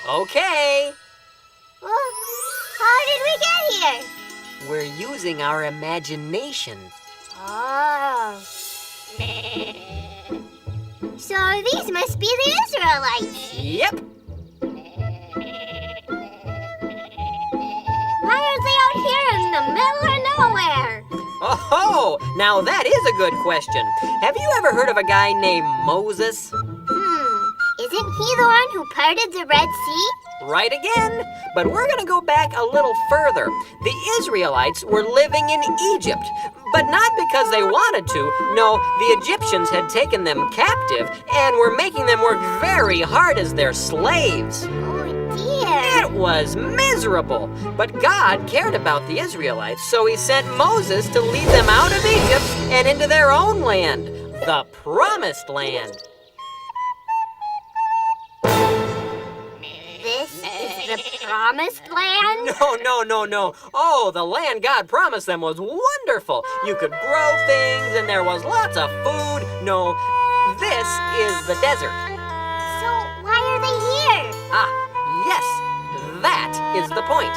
Okay. Well, how did we get here? We're using our imagination. Oh. So these must be the Israelites. Yep. Why are they out here in the middle of nowhere? Oh, now that is a good question. Have you ever heard of a guy named Moses? Isn't he the one who parted the Red Sea? Right again. But we're going to go back a little further. The Israelites were living in Egypt, but not because they wanted to. No, the Egyptians had taken them captive and were making them work very hard as their slaves. Oh, dear. It was miserable. But God cared about the Israelites, so he sent Moses to lead them out of Egypt and into their own land, the Promised Land. This is the Promised Land? No. Oh, the land God promised them was wonderful. You could grow things and there was lots of food. No, this is the desert. So why are they here? Yes, that is the point.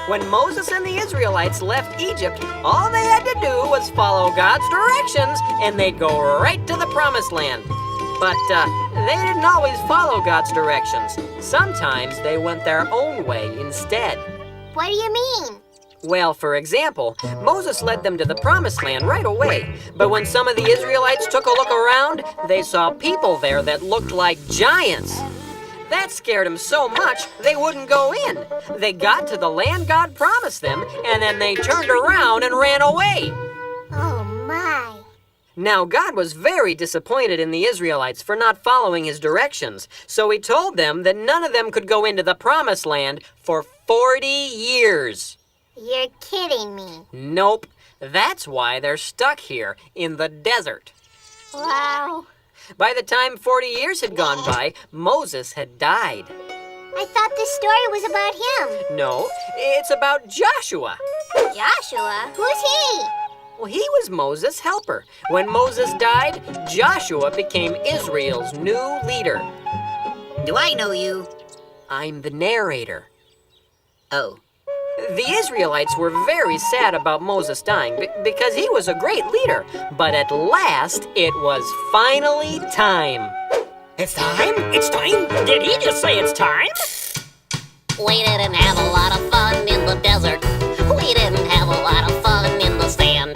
When Moses and the Israelites left Egypt, all they had to do was follow God's directions and they'd go right to the Promised Land. But they didn't always follow God's directions. Sometimes they went their own way instead. What do you mean? Well, for example, Moses led them to the Promised Land right away. But when some of the Israelites took a look around, they saw people there that looked like giants. That scared them so much, they wouldn't go in. They got to the land God promised them, and then they turned around and ran away. Oh, my. Now, God was very disappointed in the Israelites for not following his directions, so he told them that none of them could go into the Promised Land for 40 years. You're kidding me. Nope. That's why they're stuck here in the desert. Wow. By the time 40 years had gone by, Moses had died. I thought this story was about him. No, it's about Joshua. Joshua? Who's he? Well, he was Moses' helper. When Moses died, Joshua became Israel's new leader. Do I know you? I'm the narrator. Oh. The Israelites were very sad about Moses dying because he was a great leader. But at last, it was finally time. It's time? It's time? Did he just say it's time? We didn't have a lot of fun in the desert. We didn't have a lot of fun in the sand.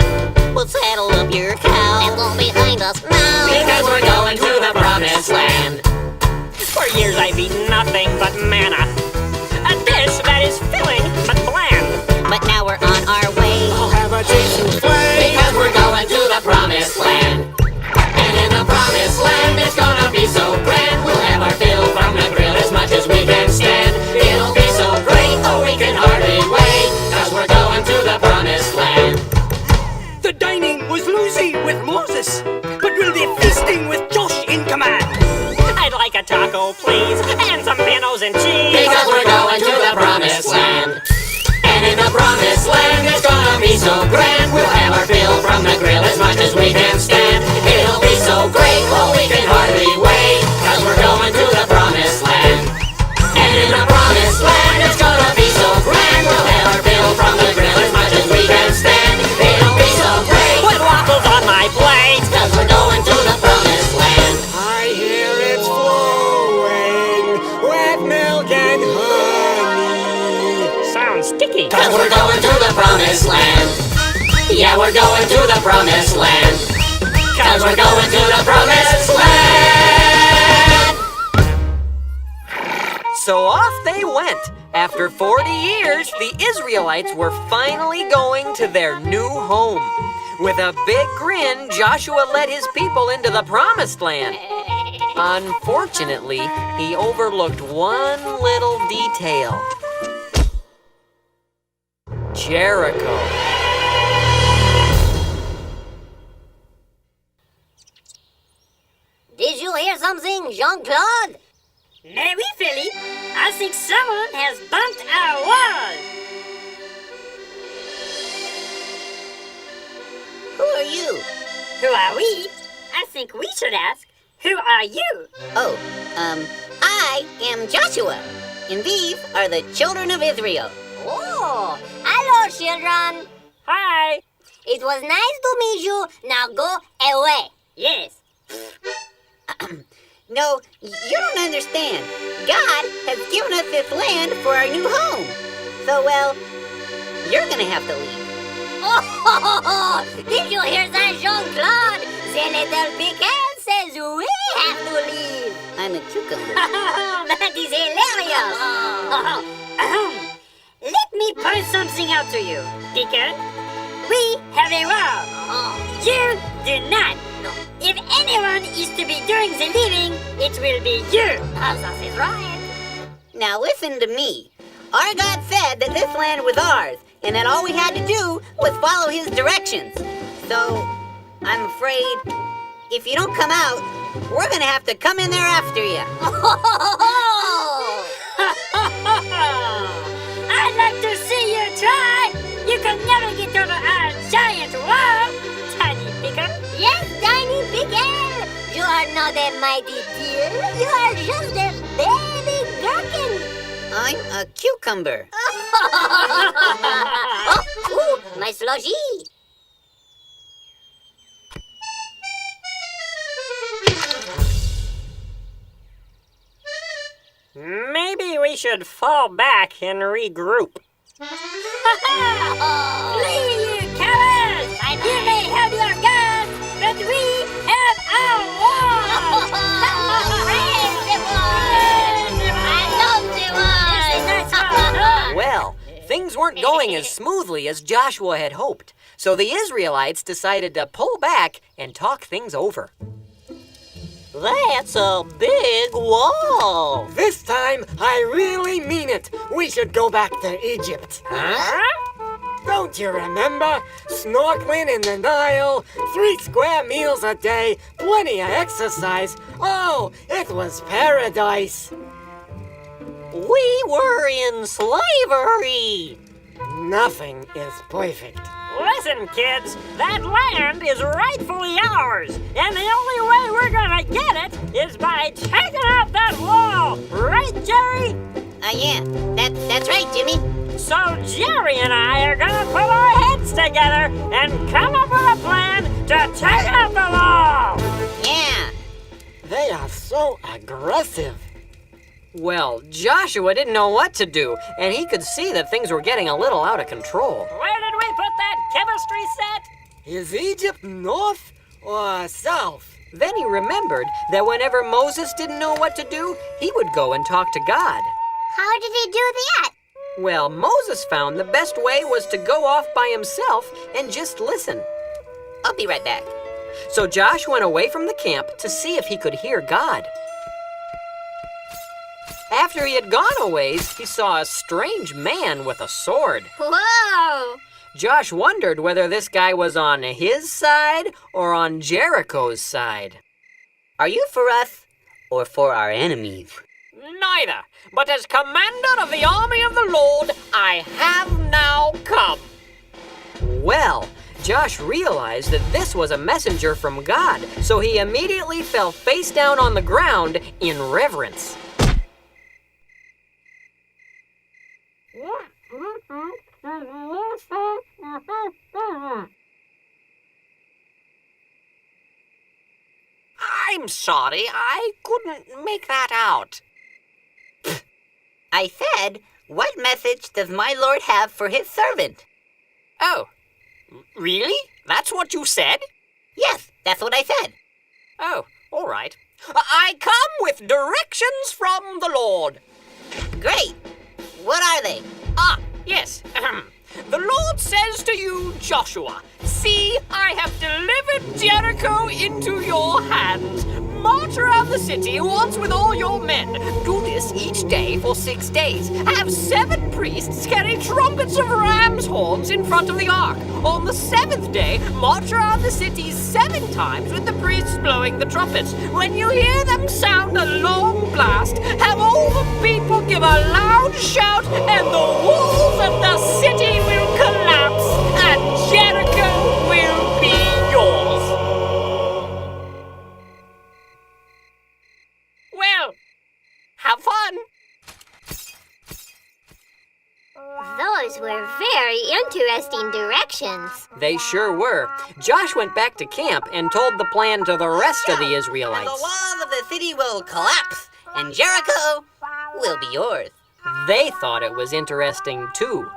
We'll saddle up your cow and go behind us now, Because we're going to the Promised Land. For years I've eaten nothing but manna, a dish that is filling but bland. but now we're on our way. I'll have a taste and flay. Because we're going to the Promised Land. And in the Promised Land, it's gonna be so grand. We'll have our fill from the grill as much as we can stand. It'll be so great, oh, we can hardly wait. Cause we're going to the Promised Land. The dining was loosey with Moses, but we'll be feasting with Josh in command. I'd like a taco, please, and some pinos and cheese. Because we're going to the Promised Land. And in the Promised Land, it's gonna be so grand. We'll have our fill from the grill as much as we can stand. It'll be so great, oh, we can hardly wait. Cause we're going to the Promised Land. And in the Promised Land, it's gonna be so grand. We'll have our fill from the grill as much as we can stand. It'll be so great. With waffles on my plate. Cause we're going to the Promised Land. I hear it's flowing with milk and honey. Sounds sticky. Cause we're going to the Promised Land. Yeah, we're going to the Promised Land. Cause we're going to the Promised Land. So off they went. After 40 years, the Israelites were finally going to their new home. With a big grin, Joshua led his people into the Promised Land. Unfortunately, he overlooked one little detail. Jericho. Did you hear something, Jean-Claude? Mais oui, Philly. I think someone has bumped our wall. Who are you? Who are we? I think we should ask, who are you? Oh, I am Joshua. And these are the children of Israel. Oh, hello, children. Hi. It was nice to meet you. Now go away. Yes. No, you don't understand. God has given us this land for our new home. So, well, you're gonna have to leave. Oh, did you hear that, Jean-Claude? The little pecan says we have to leave. I'm a cucumber. That is hilarious. Let me point something out to you, Pecan. We have a rule. You do not. If anyone is to be doing the living, it will be you. That is right. Now listen to me. Our God said that this land was ours, and that all we had to do was follow his directions. So, I'm afraid, if you don't come out, we're gonna have to come in there after you. I'd like to see you try. You can never get over our giant wall, Tiny Pecan. Yes, Tiny Pecan. You are not a mighty deer. You are just a baby gherkin. I'm a cucumber. Oh, ooh, my slushy. Maybe we should fall back and regroup. Flee, you cowards! You may have your guns, but we have our wall! Well, things weren't going as smoothly as Joshua had hoped, so the Israelites decided to pull back and talk things over. That's a big wall. This time, I really mean it. We should go back to Egypt. Huh? Don't you remember? Snorkeling in the Nile, 3 square meals a day, plenty of exercise. Oh, it was paradise. We were in slavery. Nothing is perfect. Listen, kids, that land is rightfully ours, and the only way we're gonna get it is by taking out that wall, right, Jerry? Yeah, that's right, Jimmy. So Jerry and I are gonna put our heads together and come up with a plan to take out the wall. Yeah. They are so aggressive. Well, Joshua didn't know what to do, and he could see that things were getting a little out of control. Where did we put that chemistry set? Is Egypt north or south? Then he remembered that whenever Moses didn't know what to do, he would go and talk to God. How did he do that? Well, Moses found the best way was to go off by himself and just listen. I'll be right back. So Josh went away from the camp to see if he could hear God. After he had gone a ways, he saw a strange man with a sword. Whoa! Josh wondered whether this guy was on his side or on Jericho's side. Are you for us or for our enemies? Neither, but as commander of the army of the Lord, I have now come. Well, Josh realized that this was a messenger from God, so he immediately fell face down on the ground in reverence. I'm sorry, I couldn't make that out. I said, what message does my Lord have for his servant? Oh, really? That's what you said? Yes, that's what I said. Oh, all right. I come with directions from the Lord. Great. What are they? Ah, yes. The Lord says to you, Joshua, see, I have delivered Jericho into your hands. March around the city once with all your men. Do this each day for 6 days. Have 7 priests carry trumpets of ram's horns in front of the ark. On the 7th day, march around the city 7 times with the priests blowing the trumpets. When you hear them sound a long blast, have all the people give a loud shout, and the walls of the city will collapse, and Jericho will be yours. Well, have fun. Those were very interesting directions. They sure were. Josh went back to camp and told the plan to the rest of the And the Israelites. walls of the city will collapse, and Jericho will be yours. They thought it was interesting too.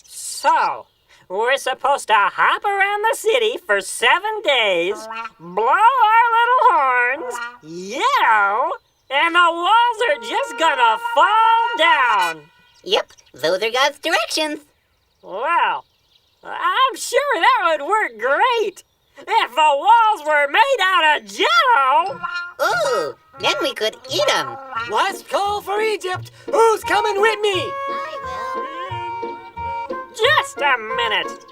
So, we're supposed to hop around the city for 7 days, blow our little horns, yell, and the walls are just gonna fall down. Yep, those are God's directions. Well, I'm sure that would work great. If the walls were made out of jello. Ooh, then we could eat them. Last call for Egypt. Who's coming with me? Just a minute.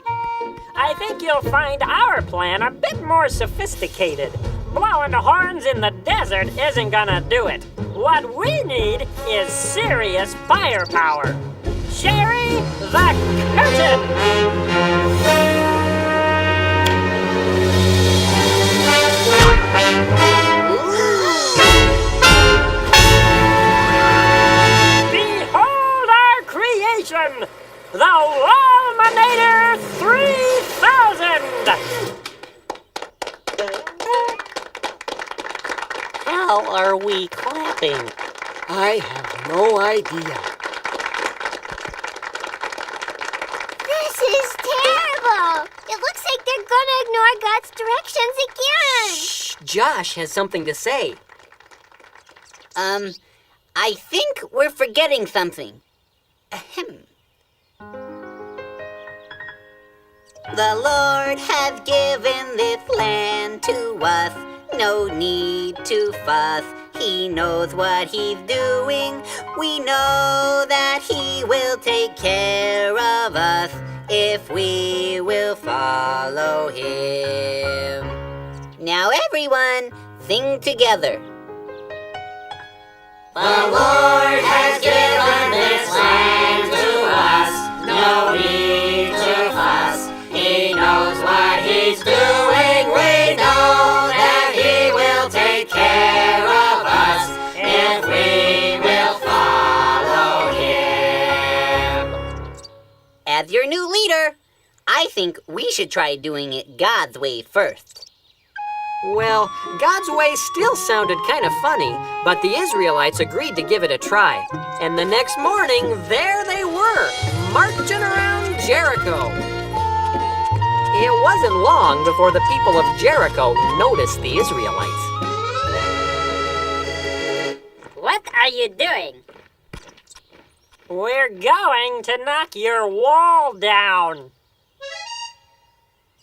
I think you'll find our plan a bit more sophisticated. Blowing the horns in the desert isn't gonna do it. What we need is serious firepower. Sherry the curtain! Behold our creation! The Walminator 3000! How are we clapping? I have no idea. This is terrible. It looks like they're gonna ignore God's directions again. Shh, Josh has something to say. I think we're forgetting something. Ahem. The Lord has given this land to us. No need to fuss. He knows what he's doing. We know that he will take care of us if we will follow him. Now everyone, sing together. The Lord has given this land to us. No need to fuss. He knows what he's doing. We know that he will take care of us if we will follow him. As your new leader, I think we should try doing it God's way first. Well, God's way still sounded kind of funny, but the Israelites agreed to give it a try. And the next morning, there they were, marching around Jericho. It wasn't long before the people of Jericho noticed the Israelites. What are you doing? We're going to knock your wall down.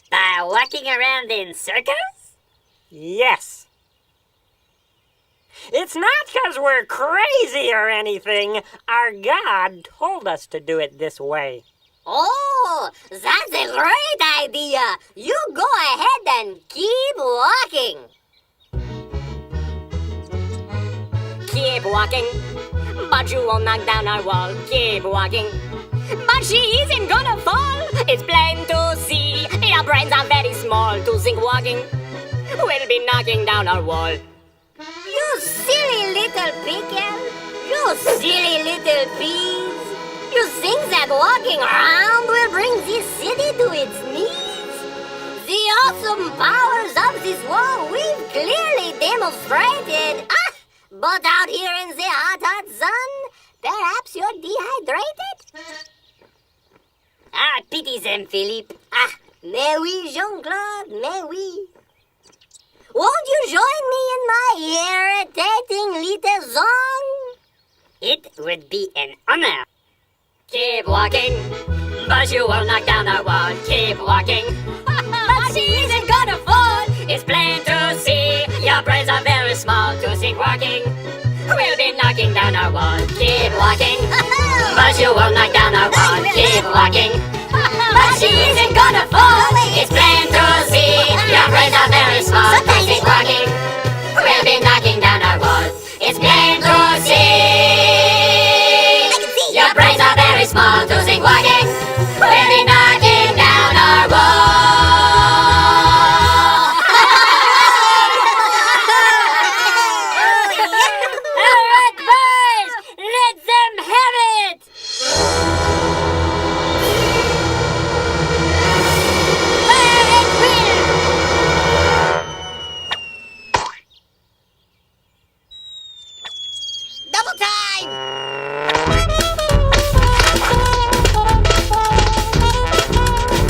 By walking around in circles? Yes. It's not because we're crazy or anything. Our God told us to do it this way. Oh, that's a great idea. You go ahead and keep walking. Keep walking, but you won't knock down our wall. Keep walking. But she isn't gonna fall. It's plain to see. Your brains are very small to think walking will be knocking down our wall. You silly little pickle. You silly little peas. You think that walking around will bring this city to its knees? The awesome powers of this wall we've clearly demonstrated. But out here in the hot sun, perhaps you're dehydrated? Pity them, Philippe. Mais oui, Jean-Claude, mais oui. Won't you join me in my irritating little song? It would be an honor. Keep walking, but you won't knock down our wall. Keep walking, but she isn't gonna fall. It's plain to see. Your brains are very small to think walking will be knocking down our wall. Keep walking, but you won't knock down our wall. Keep walking, but she isn't gonna fall. It's plain to see. Your brains are very small to think walking will be knocking down our wall. It's plain to see. Your brains are very small to think walking will be knocking down our wall. All right, boys, let them have it. Double time!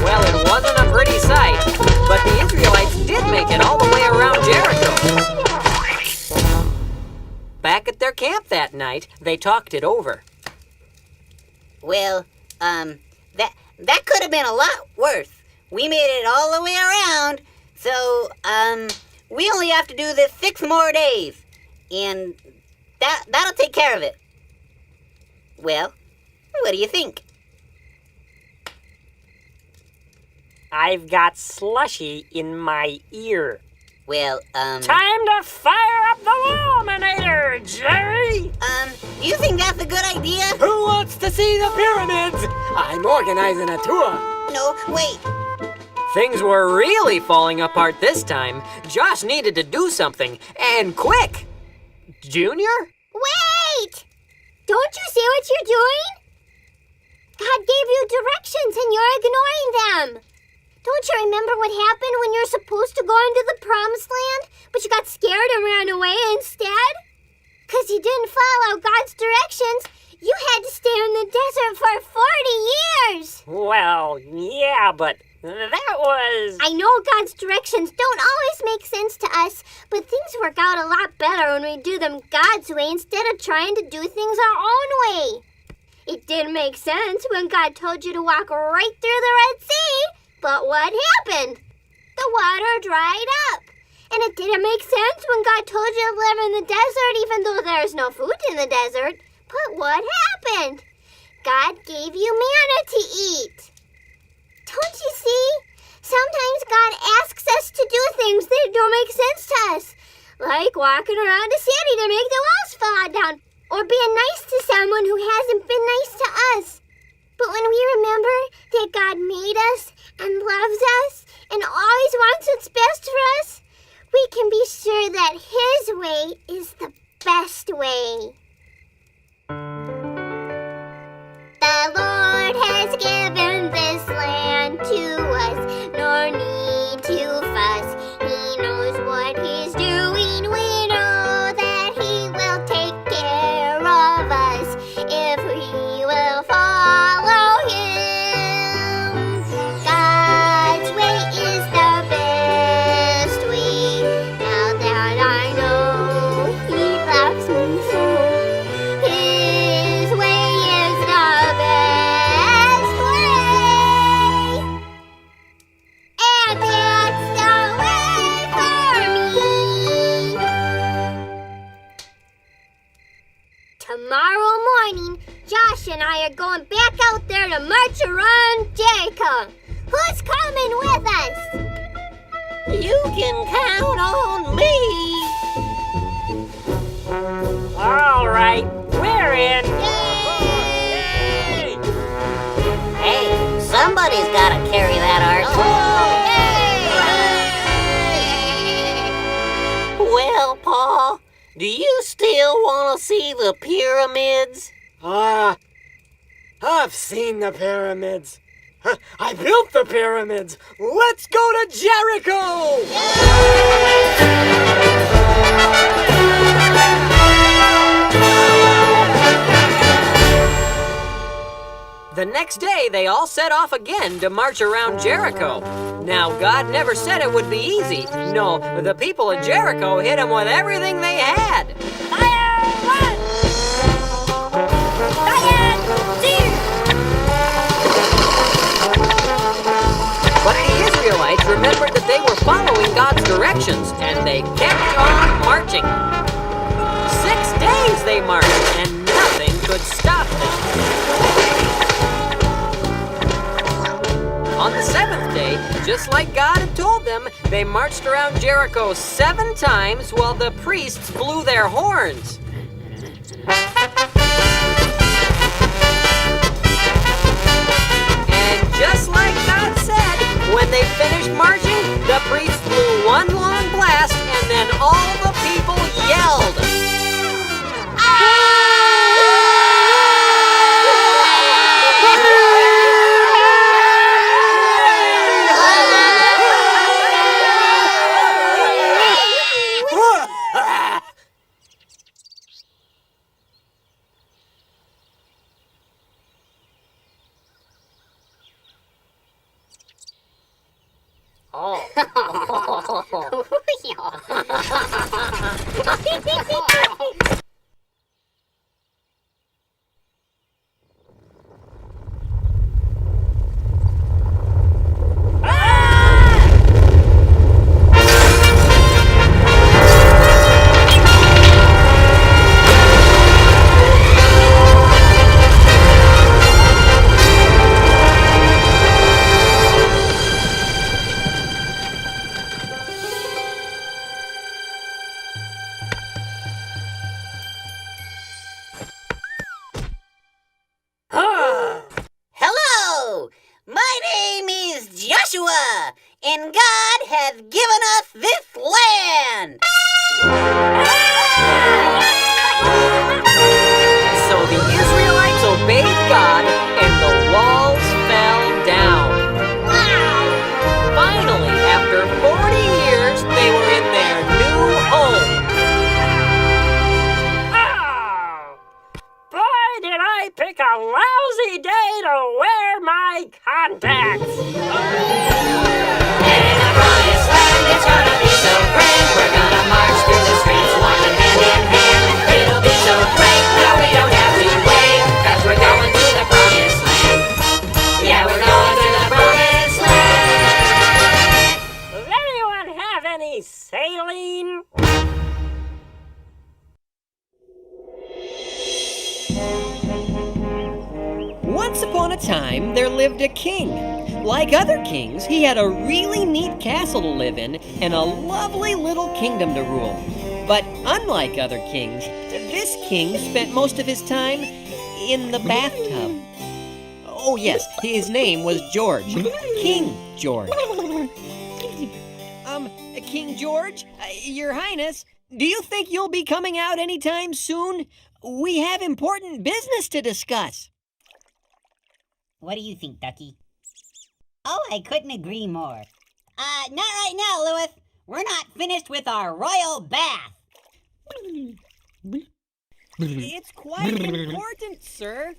Well, it wasn't a pretty sight, but the Israelites did make it all the way around Jericho. Back at their camp that night, they talked it over. Well, that could have been a lot worse. We made it all the way around, so, we only have to do this 6 more days. And that'll take care of it. Well, what do you think? I've got slushy in my ear. Well, Time to fire up the Wominator, Jerry! do you think that's a good idea? Who wants to see the pyramids? I'm organizing a tour. No, wait. Things were really falling apart this time. Josh needed to do something, and quick! Junior? Wait! Don't you see what you're doing? God gave you directions and you're ignoring them. Don't you remember what happened when you're supposed to go into the promised land, but you got scared and ran away instead? 'Cause you didn't follow God's directions, you had to stay in the desert for 40 years. Well, yeah, but that was... I know God's directions don't always make sense to us, but things work out a lot better when we do them God's way instead of trying to do things our own way. It didn't make sense when God told you to walk right through the Red Sea, but what happened? The water dried up. And it didn't make sense when God told you to live in the desert even though there's no food in the desert. But what happened? God gave you manna to eat. Don't you see? Sometimes God asks us to do things that don't make sense to us, like walking around a city to make the walls fall down, or being nice to someone who hasn't been nice to us. But when we remember that God made us and loves us and always wants what's best for us, we can be sure that His way is the best way. The Lord has given this land to us, nor need to fuss. He knows what He's doing. We know that He will take care of us if we will follow Him. God's way is the best way. Now that I know He loves me so, His way is the best way. And that's the way for me. Tomorrow morning, Josh and I are going back out there to march around Jericho. Who's coming with us? You can count on me. All right, we're in. Yay! Hey, somebody's got to carry that ark. Well, Paul, do you still want to see the pyramids? I've seen the pyramids. I built the pyramids. Let's go to Jericho! The next day, they all set off again to march around Jericho. Now, God never said it would be easy. No, the people of Jericho hit them with everything they had. But the Israelites remembered that they were following God's directions, and they kept on marching. 6 days they marched, and nothing could stop them. On the 7th day, just like God had told them, they marched around Jericho 7 times while the priests blew their horns. And just like God said, when they finished marching, the priests blew one long blast, and then all the people yelled. Hello! My name is Joshua, and God hath given us this land! So the Israelites obeyed God, and the walls fell down. Finally, after 40 years, they were in their new home. Oh! Boy, did I pick a lousy day to wear my contacts! And in the promised land, it's gonna be so grand. We're gonna march through the streets, walking hand in hand. It'll be so great, now we don't have to wait, 'cause we're going to the promised land. Yeah, we're going to the promised land. Does anyone have any saline? Once upon a time, there lived a king. Like other kings, he had a really neat castle to live in and a lovely little kingdom to rule. But unlike other kings, this king spent most of his time in the bathtub. Oh yes, his name was George. King George. King George, Your Highness, do you think you'll be coming out anytime soon? We have important business to discuss. What do you think, Ducky? Oh, I couldn't agree more. Not right now, Lewis. We're not finished with our royal bath. It's quite important, sir.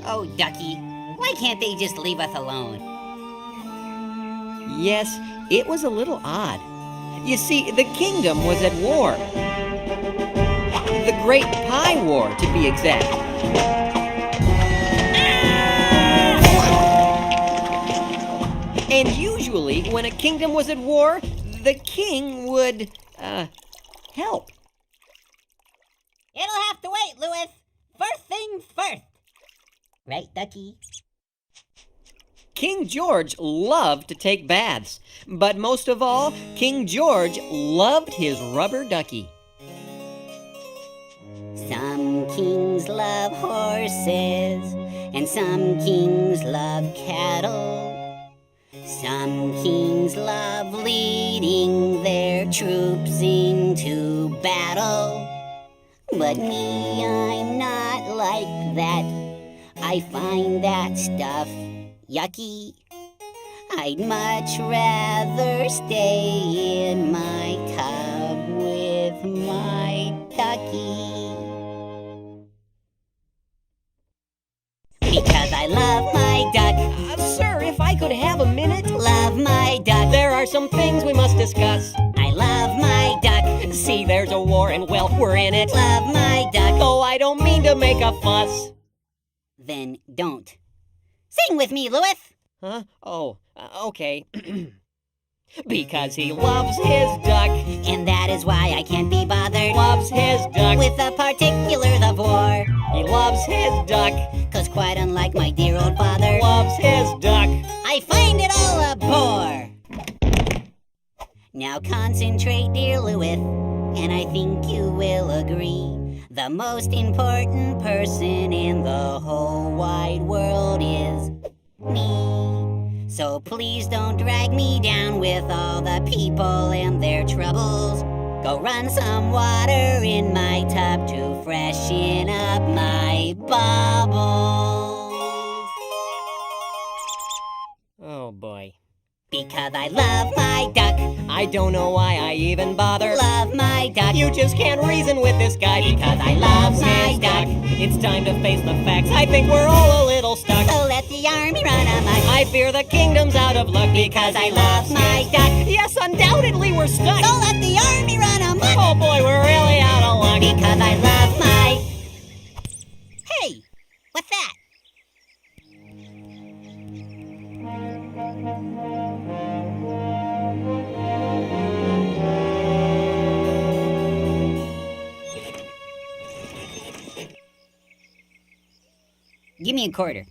Oh, Ducky, why can't they just leave us alone? Yes, it was a little odd. You see, the kingdom was at war. The Great Pie War, to be exact. And usually, when a kingdom was at war, the king would, help. It'll have to wait, Lewis. First things first. Right, Ducky? King George loved to take baths, but most of all, King George loved his rubber ducky. Some kings love horses, and some kings love cattle. Some kings love leading their troops into battle. But me, I'm not like that. I find that stuff yucky. I'd much rather stay in my tub with my ducky. Because I love my duck. Sir, if I could have a minute. Love my duck. There are some things we must discuss. I love my duck. See, there's a war and, well, we're in it. Love my duck. Though I don't mean to make a fuss. Then don't. Sing with me, Lewis. Huh? Oh, okay. Because he loves his duck. And that is why I can't be bothered. Loves his duck. With the particulars of war. He loves his duck. 'Cause quite unlike my dear old father. Loves his duck. I find it all a bore. Now concentrate, dear Lewis, and I think you will agree. The most important person in the whole wide world is me. So please don't drag me down with all the people and their troubles. Go run some water in my tub to freshen up my bubbles. Oh, boy. Because I love my duck. I don't know why I even bother. Love my duck. You just can't reason with this guy Because I love my his duck. It's time to face the facts. I think we're all a little stuck. So let the army run amok. I fear the kingdom's out of luck Because I love my duck. Yes, undoubtedly we're stuck. So let the army run amok. Oh boy, we're really out of luck. Because I love my... Hey, what's that? Give me a quarter.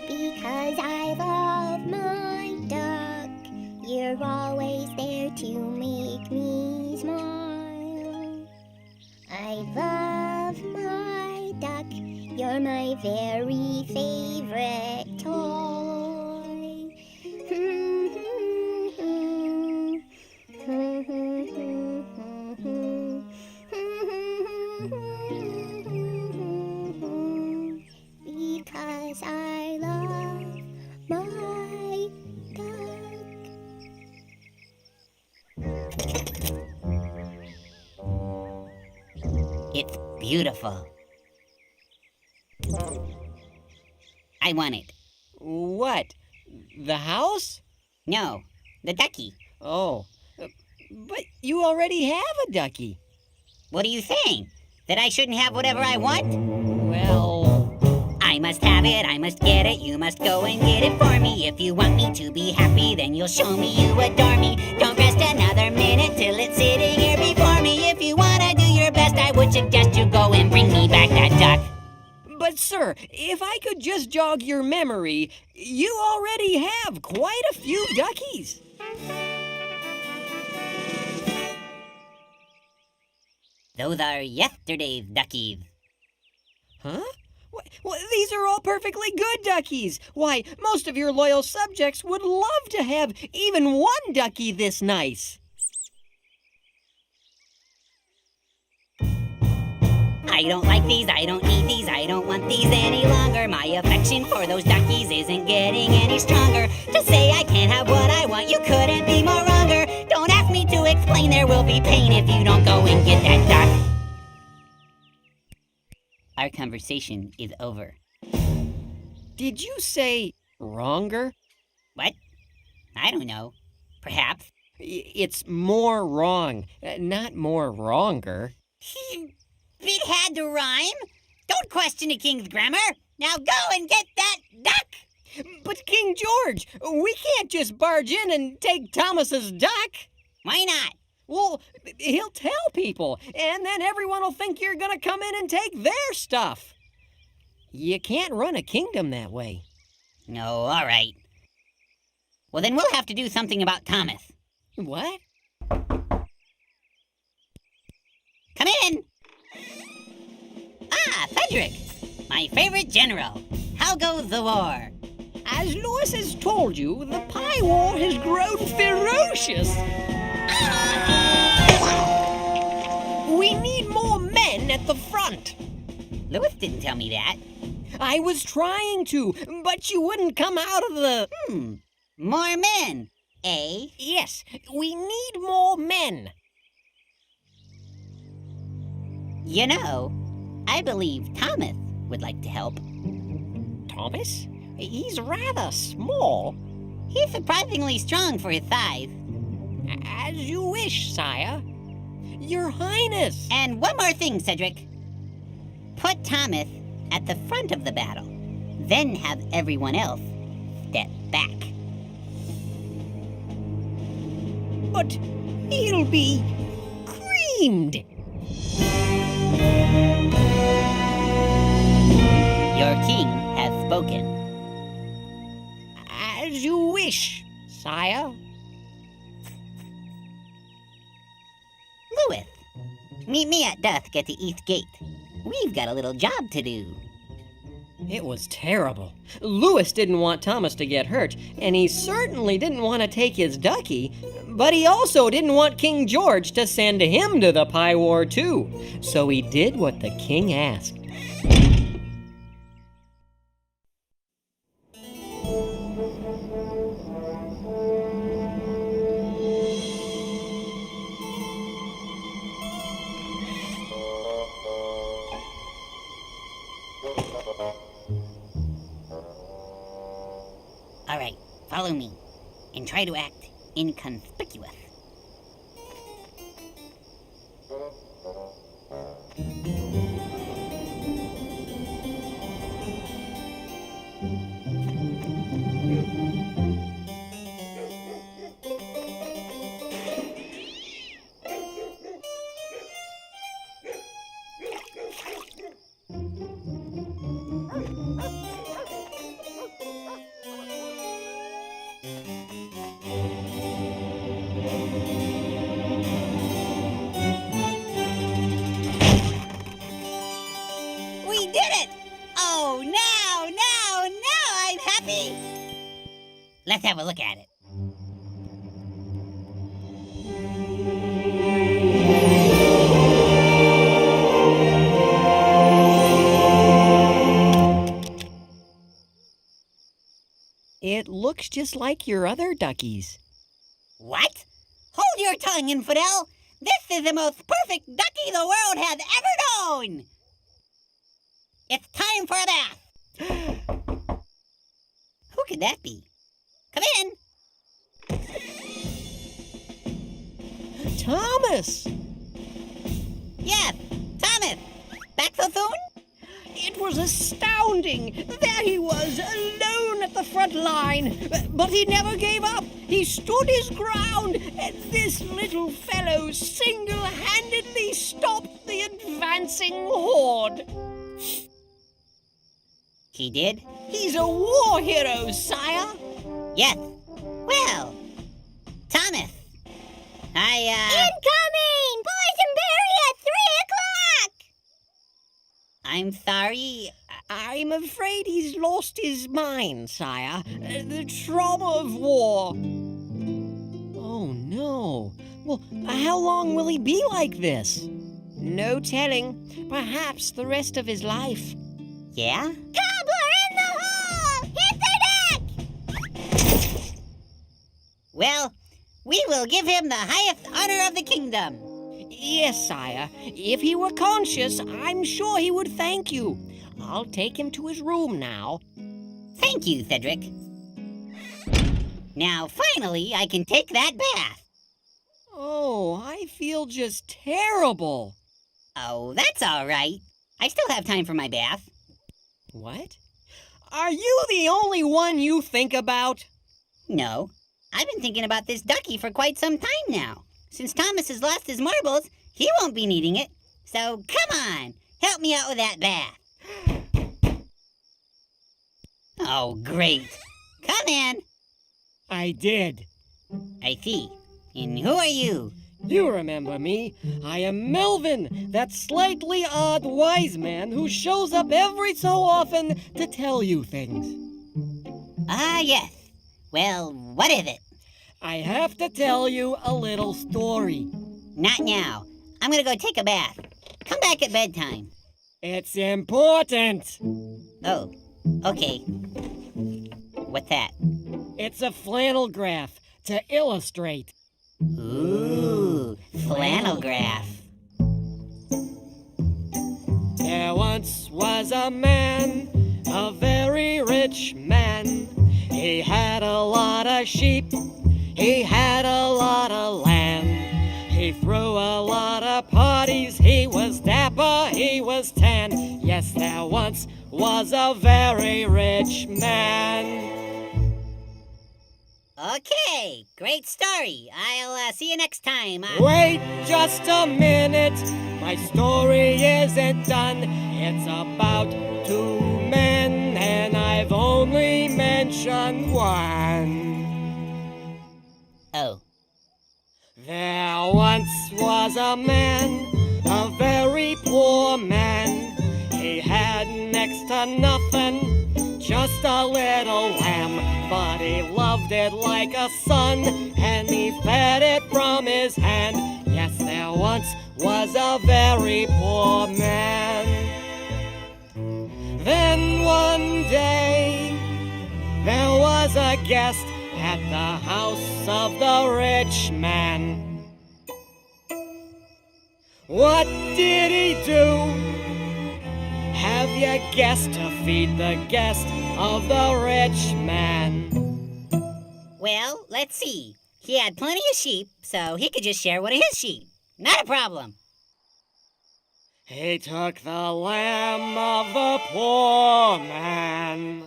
Because I love my duck, you're always there to make me smile. I love my duck, you're my very favorite toy. Because I love my duck. It's beautiful. I want it. What? The house? No, the ducky. Oh, but you already have a ducky. What are you saying? That I shouldn't have whatever I want? Well, I must have it, I must get it, you must go and get it for me. If you want me to be happy, then you'll show me you adore me. Don't rest another minute till it's sitting here before me. If you wanna do your best, I would suggest you go and bring me back that duck. but sir, if I could just jog your memory, you already have quite a few duckies. Those are yesterday's duckies. Huh? Well, these are all perfectly good duckies. Why, most of your loyal subjects would love to have even one ducky this nice. I don't like these, I don't need these, I don't want these any longer. My affection for those duckies isn't getting any stronger. To say I can't have what I want, you couldn't be more wronger. Don't ask me to explain, there will be pain if you don't go and get that duck. Our conversation is over. Did you say wronger? What? I don't know. Perhaps. It's more wrong, not more wronger. It had to rhyme. Don't question the king's grammar. Now go and get that duck. But King George, we can't just barge in and take Thomas's duck. Why not? Well, he'll tell people, and then everyone will think you're gonna come in and take their stuff. You can't run a kingdom that way. No, all right. Well, then we'll have to do something about Thomas. What? Come in. Ah, Frederick, my favorite general. How goes the war? As Lewis has told you, the pie war has grown ferocious. We need more men at the front. Lewis didn't tell me that. I was trying to, but you wouldn't come out of the... More men, eh? Yes, we need more men. You know, I believe Thomas would like to help. Thomas? He's rather small. He's surprisingly strong for his size. As you wish, sire. Your Highness. And one more thing, Cedric. Put Thomas at the front of the battle, then have everyone else step back. But he'll be creamed. Your king has spoken. As you wish, sire. Lewis, meet me at dusk at the east gate. We've got a little job to do. It was terrible. Lewis didn't want Thomas to get hurt, and he certainly didn't want to take his ducky, But he also didn't want King George to send him to the Pie War too, so he did what the king asked. All right, follow me and try to act inconspicuous. We did it! Oh, now I'm happy! Let's have a look at it. It looks just like your other duckies. What? Hold your tongue, infidel! This is the most perfect ducky the world has ever known! It's time for a bath! Who could that be? Come in! Thomas! Yes, Thomas! Back so soon? It was astounding! There he was, alone at the front line. But he never gave up. He stood his ground, and this little fellow single-handedly stopped the advancing horde. He did? He's a war hero, sire. Yes. Well, Thomas, Incoming! Boysenberry at 3 o'clock! I'm sorry. I'm afraid he's lost his mind, sire. The trauma of war. Oh, no. Well, how long will he be like this? No telling. Perhaps the rest of his life. Yeah? Cobbler in the hall! Hit the deck! Well, we will give him the highest honor of the kingdom. Yes, sire. If he were conscious, I'm sure he would thank you. I'll take him to his room now. Thank you, Cedric. Now, finally, I can take that bath. Oh, I feel just terrible. Oh, that's all right. I still have time for my bath. What? Are you the only one you think about? No, I've been thinking about this ducky for quite some time now. Since Thomas has lost his marbles, he won't be needing it. So come on, help me out with that bath. Oh, great. Come in. I did. I see. And who are you? You remember me. I am Melvin, that slightly odd wise man who shows up every so often to tell you things. Ah, yes. Well, what is it? I have to tell you a little story. Not now. I'm gonna go take a bath. Come back at bedtime. It's important. Oh, okay. What's that? It's a flannel graph to illustrate. Ooh, flannel graph. There once was a man, a very rich man. He had a lot of sheep, he had a lot of land. He threw a lot of parties, he was dapper, he was tan. Yes, there once was a very rich man. Okay, great story. I'll see you next time. Wait just a minute, my story isn't done. It's about two men, and I've only mentioned one. Oh. There once was a man, a very poor man. He had next to nothing, just a little lamb, but he loved it like a son, and he fed it from his hand. Yes, there once was a very poor man. Then one day, there was a guest at the house of the rich man. What did he do? Have you guessed? To feed the guest of the rich man. Well, let's see. He had plenty of sheep, so he could just share one of his sheep. Not a problem. He took the lamb of the poor man.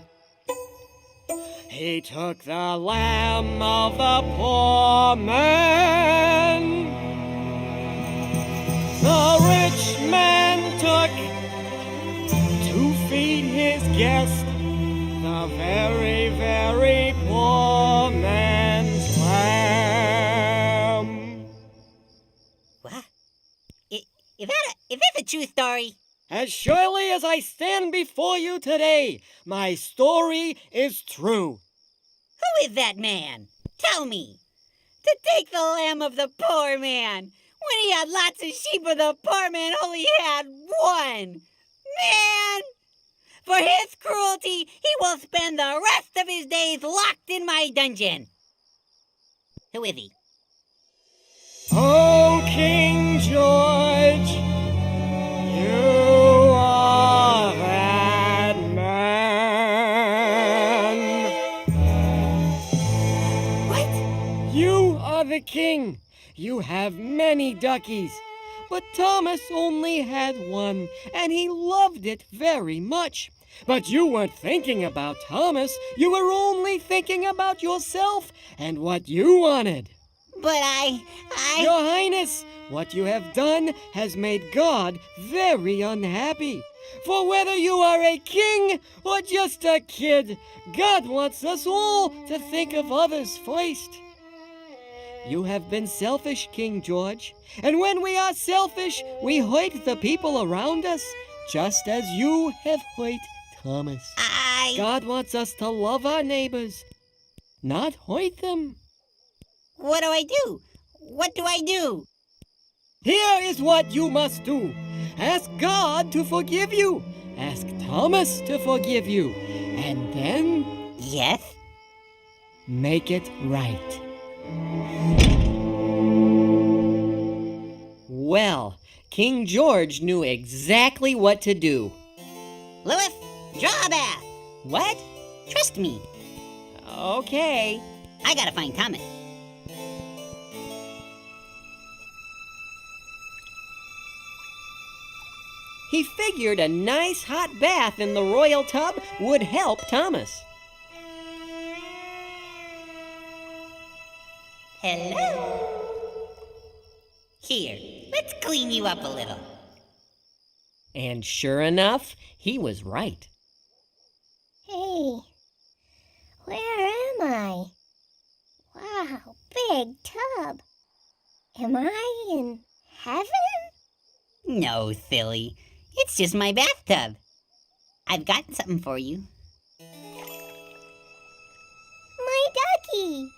He took the lamb of the poor man. The rich man took to feed his guest the very, very poor man's lamb. What? Is that a true story? As surely as I stand before you today, my story is true. Who is that man? Tell me. To take the lamb of the poor man, when he had lots of sheep, but the poor man only had one. Man! For his cruelty, he will spend the rest of his days locked in my dungeon. Who is he? Oh, King George, you are that man. What? You are the king. You have many duckies. But Thomas only had one, and he loved it very much. But you weren't thinking about Thomas. You were only thinking about yourself and what you wanted. But Your Highness, what you have done has made God very unhappy. For whether you are a king or just a kid, God wants us all to think of others first. You have been selfish, King George, and when we are selfish, we hurt the people around us, just as you have hurt Thomas. God wants us to love our neighbors, not hurt them. What do I do? What do I do? Here is what you must do. Ask God to forgive you. Ask Thomas to forgive you. And then Yes? make it right. Well, King George knew exactly what to do. Louis, draw a bath. What? Trust me. Okay. I gotta find Thomas. He figured a nice hot bath in the royal tub would help Thomas. Hello. Here, let's clean you up a little. And sure enough, he was right. Hey, where am I? Wow, big tub. Am I in heaven? No, silly. It's just my bathtub. I've got something for you. My ducky.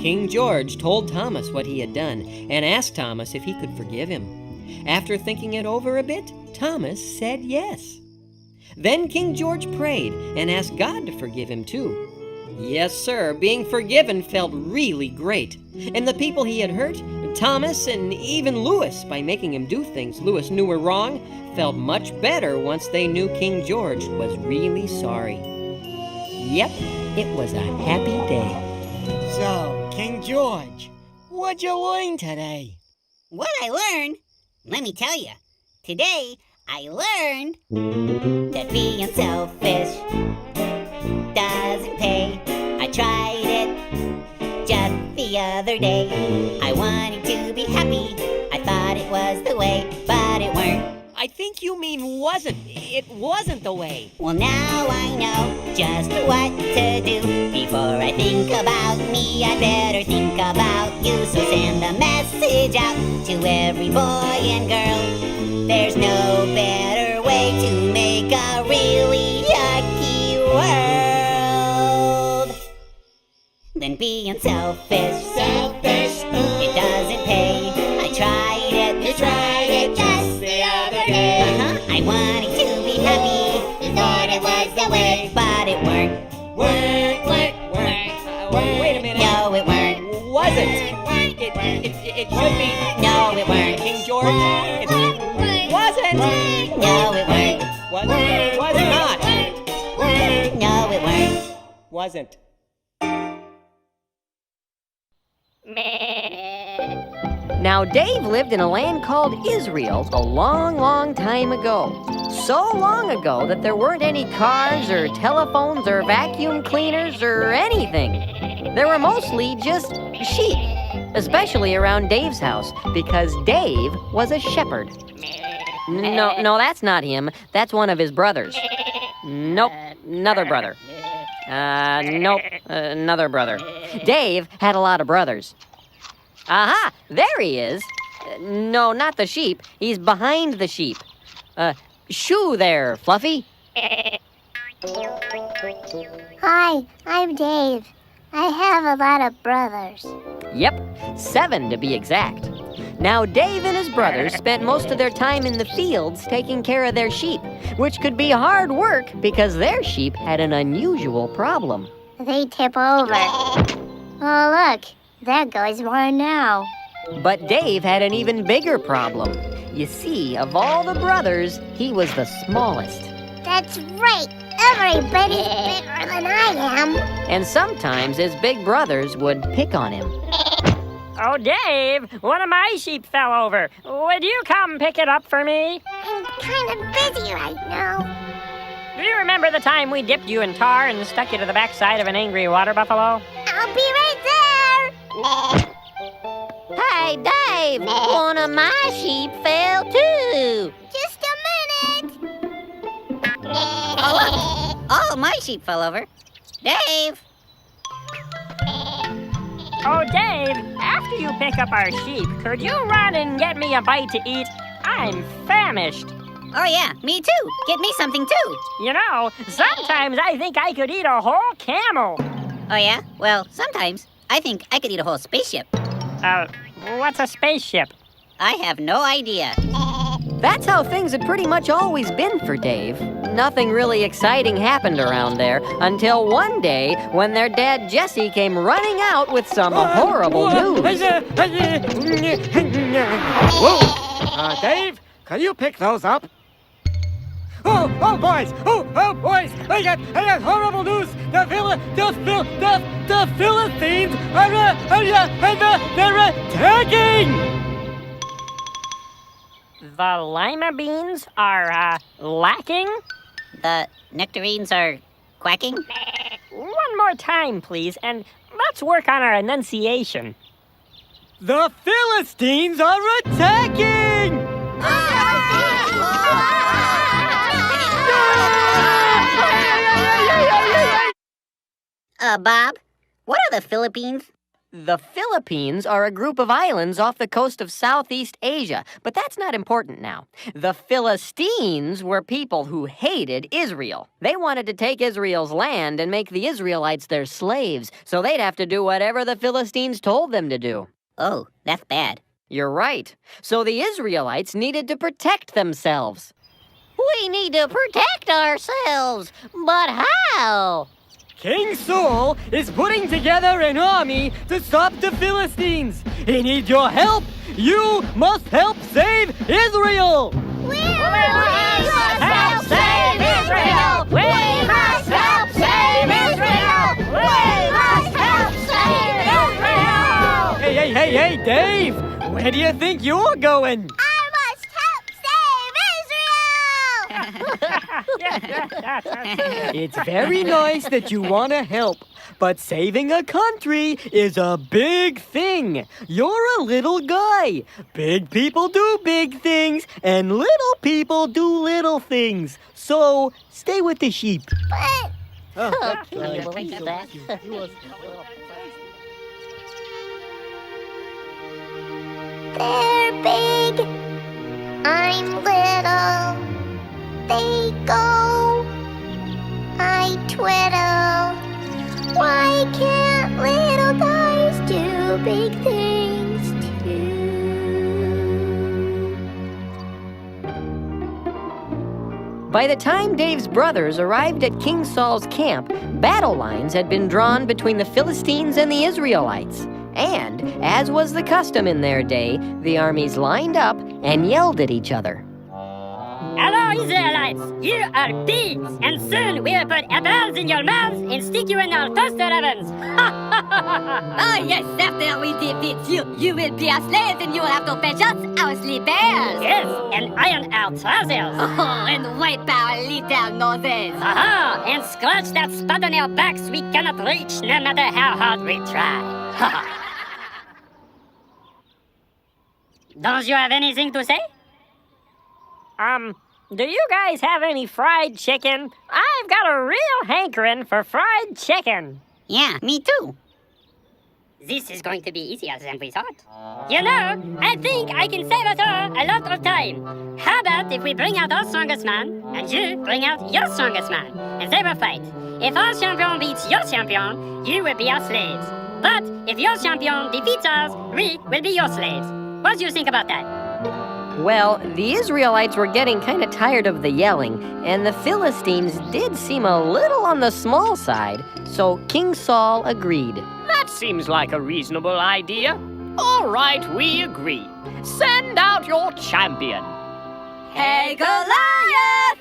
King George told Thomas what he had done and asked Thomas if he could forgive him. After thinking it over a bit, Thomas said yes. Then King George prayed and asked God to forgive him too. Yes, sir, being forgiven felt really great. And the people he had hurt, Thomas and even Louis, by making him do things Louis knew were wrong, felt much better once they knew King George was really sorry. Yep, it was a happy day. So, King George, what'd you learn today? What I learned? Let me tell you. Today, I learned that being selfish doesn't pay. I tried it just the other day. I wanted to be happy. I thought it was the way, but it weren't. I think you mean wasn't. It wasn't the way. Well, now I know just what to do. Before I think about me, I better think about you. So send a message out to every boy and girl. There's no better way to make a really a and being selfish. Selfish, It doesn't pay. I tried it. You tried it just the other day. I wanted to be happy, You thought it was the way. but it weren't. Weren't. Wait a minute. No, it weren't. Wasn't. It should be. No, it weren't. King George. It wasn't. No, it weren't. Was not. No, it weren't. Wasn't. Now, Dave lived in a land called Israel a long, long time ago. So long ago that there weren't any cars or telephones or vacuum cleaners or anything. There were mostly just sheep, especially around Dave's house, because Dave was a shepherd. No, that's not him. That's one of his brothers. Nope, another brother. Nope, another brother. Dave had a lot of brothers. Aha, there he is. No, not the sheep. He's behind the sheep. Shoo there, Fluffy. Hi, I'm Dave. I have a lot of brothers. Yep, 7 to be exact. Now, Dave and his brothers spent most of their time in the fields taking care of their sheep, which could be hard work because their sheep had an unusual problem. They tip over. Oh, look, there goes one now. But Dave had an even bigger problem. You see, of all the brothers, he was the smallest. That's right. Everybody's bigger than I am. And sometimes his big brothers would pick on him. Oh, Dave, one of my sheep fell over. Would you come pick it up for me? I'm kind of busy right now. Do you remember the time we dipped you in tar and stuck you to the backside of an angry water buffalo? I'll be right there. Hey, Dave, one of my sheep fell too. Just a minute. All my sheep fell over. Dave! Oh, Dave, after you pick up our sheep, could you run and get me a bite to eat? I'm famished. Oh yeah, me too. Get me something too. You know, sometimes I think I could eat a whole camel. Oh yeah? Well, sometimes I think I could eat a whole spaceship. What's a spaceship? I have no idea. That's how things had pretty much always been for Dave. Nothing really exciting happened around there until one day when their dad Jesse came running out with some horrible news. Whoa! Dave, can you pick those up? Oh, boys! Oh, boys! I got horrible news! The Philistines they're attacking! The lima beans are, lacking? The nectarines are quacking? One more time, please, and let's work on our enunciation. The Philistines are attacking! Bob, what are the Philippines? The Philippines are a group of islands off the coast of Southeast Asia, but that's not important now. The Philistines were people who hated Israel. They wanted to take Israel's land and make the Israelites their slaves, so they'd have to do whatever the Philistines told them to do. Oh, that's bad. You're right. So the Israelites needed to protect themselves. We need to protect ourselves. But how? King Saul is putting together an army to stop the Philistines. He needs your help. You must help save Israel. We must help save Israel. We must help save Israel. We must help save Israel. Hey, Dave. Where do you think you're going? I must help save Israel. It's very nice that you want to help, but saving a country is a big thing. You're a little guy. Big people do big things, and little people do little things. So stay with the sheep. But Can you believe that? They're big. I'm little. They go. I twiddle. Why can't little big things too. By the time Dave's brothers arrived at King Saul's camp, battle lines had been drawn between the Philistines and the Israelites. And, as was the custom in their day, the armies lined up and yelled at each other. Hello, Israelites! You are pigs, and soon we'll put apples in your mouths and stick you in our toaster ovens! Oh yes, after we defeat you, you will be our slaves and you will have to fetch us our slippers. Yes, and iron our trousers! Oh, and wipe our little noses. Aha! And scratch that spot on our backs we cannot reach no matter how hard we try! Don't you have anything to say? Do you guys have any fried chicken? I've got a real hankering for fried chicken. Yeah, me too. This is going to be easier than we thought. You know, I think I can save us all a lot of time. How about if we bring out our strongest man, and you bring out your strongest man, and they will fight. If our champion beats your champion, you will be our slaves. But if your champion defeats us, we will be your slaves. What do you think about that? Well, the Israelites were getting kind of tired of the yelling, and the Philistines did seem a little on the small side, so King Saul agreed. That seems like a reasonable idea. All right, we agree. Send out your champion. Hey, Goliath!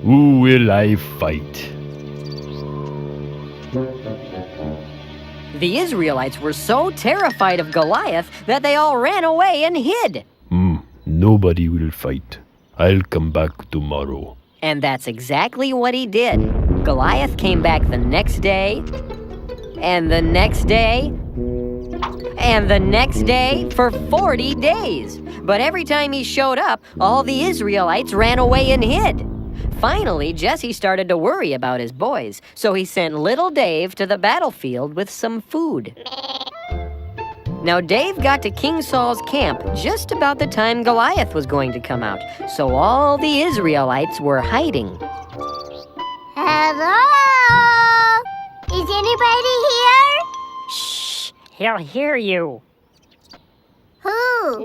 Who will I fight? The Israelites were so terrified of Goliath that they all ran away and hid. Nobody will fight. I'll come back tomorrow. And that's exactly what he did. Goliath came back the next day, and the next day, and the next day for 40 days. But every time he showed up, all the Israelites ran away and hid. Finally, Jesse started to worry about his boys, so he sent little Dave to the battlefield with some food. Now, Dave got to King Saul's camp just about the time Goliath was going to come out, so all the Israelites were hiding. Hello? Is anybody here? Shh, he'll hear you. Who?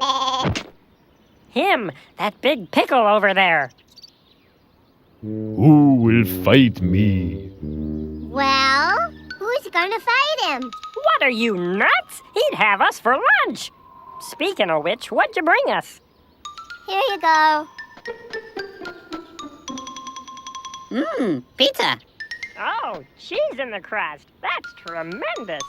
Him, that big pickle over there. Who will fight me? Well, who's gonna fight him? What are you, nuts? He'd have us for lunch. Speaking of which, what'd you bring us? Here you go. Pizza. Oh, cheese in the crust. That's tremendous.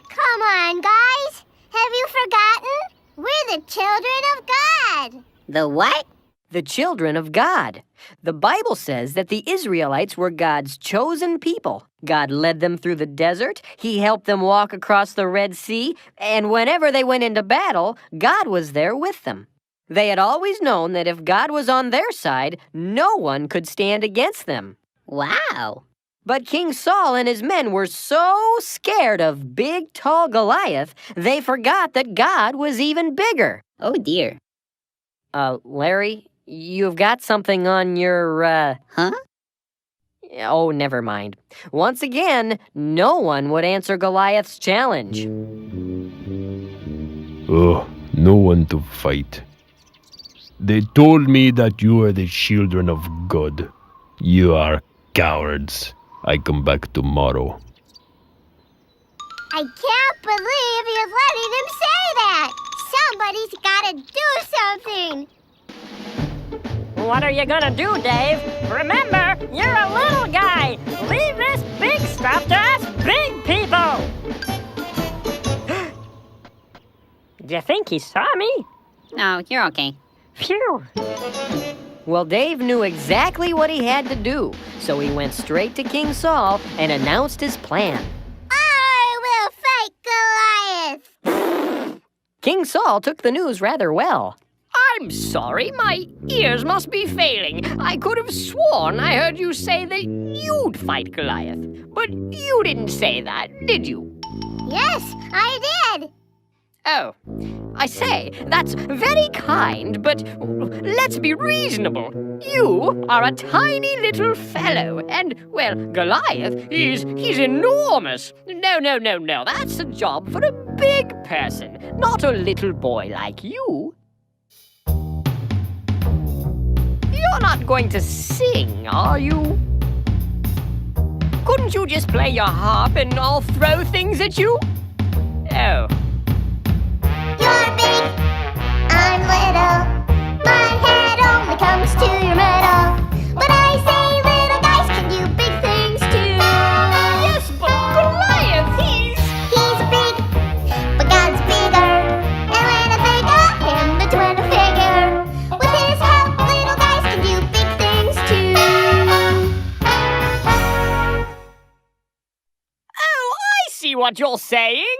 Come on, guys. Have you forgotten? We're the children of God. The what? The children of God. The Bible says that the Israelites were God's chosen people. God led them through the desert, He helped them walk across the Red Sea, and whenever they went into battle, God was there with them. They had always known that if God was on their side, no one could stand against them. Wow. But King Saul and his men were so scared of big, tall Goliath, they forgot that God was even bigger. Oh dear. Larry, you've got something on your, Huh? Oh, never mind. Once again, no one would answer Goliath's challenge. Oh, no one to fight. They told me that you are the children of God. You are cowards. I come back tomorrow. I can't believe you're letting him say that. Somebody's gotta do something. What are you gonna do, Dave? Remember, you're a little guy. Leave this big stuff to us big people. Do you think he saw me? No, you're okay. Phew. Well, Dave knew exactly what he had to do, so he went straight to King Saul and announced his plan. I will fight King Saul took the news rather well. I'm sorry, my ears must be failing. I could have sworn I heard you say that you'd fight Goliath. But you didn't say that, did you? Yes, I did. Oh, I say, that's very kind, but let's be reasonable. You are a tiny little fellow, and, well, Goliath, he's enormous. No, that's a job for a big person, not a little boy like you. You're not going to sing, are you? Couldn't you just play your harp and I'll throw things at you? Oh. You're big, I'm little. My head only comes to your middle. But I say little guys can do big things too. Yes, but Goliath, he's Big, but God's bigger. And when I think of him, that's when I figure. With his help, little guys can do big things too. Oh, I see what you're saying.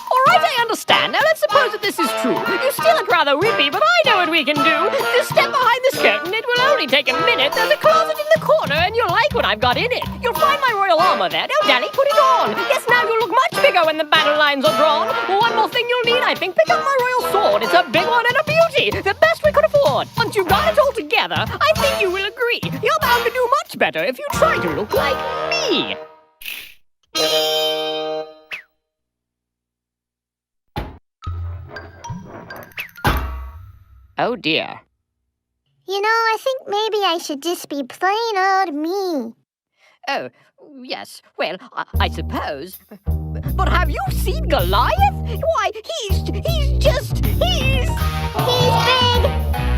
All right, I understand. Now let's suppose that this is true. You still look rather weepy, but I know what we can do. Just step behind this curtain. It will only take a minute. There's a closet in the corner, and you'll like what I've got in it. You'll find my royal armor there. No, Daddy, put it on. Yes, now you'll look much bigger when the battle lines are drawn. One more thing you'll need, I think. Pick up my royal sword. It's a big one and a beauty. The best we could afford. Once you've got it all together, I think you will agree. You're bound to do much better if you try to look like me. Oh dear. You know, I think maybe I should just be plain old me. Oh, yes. Well, I suppose. But have you seen Goliath? Why, he's He's big,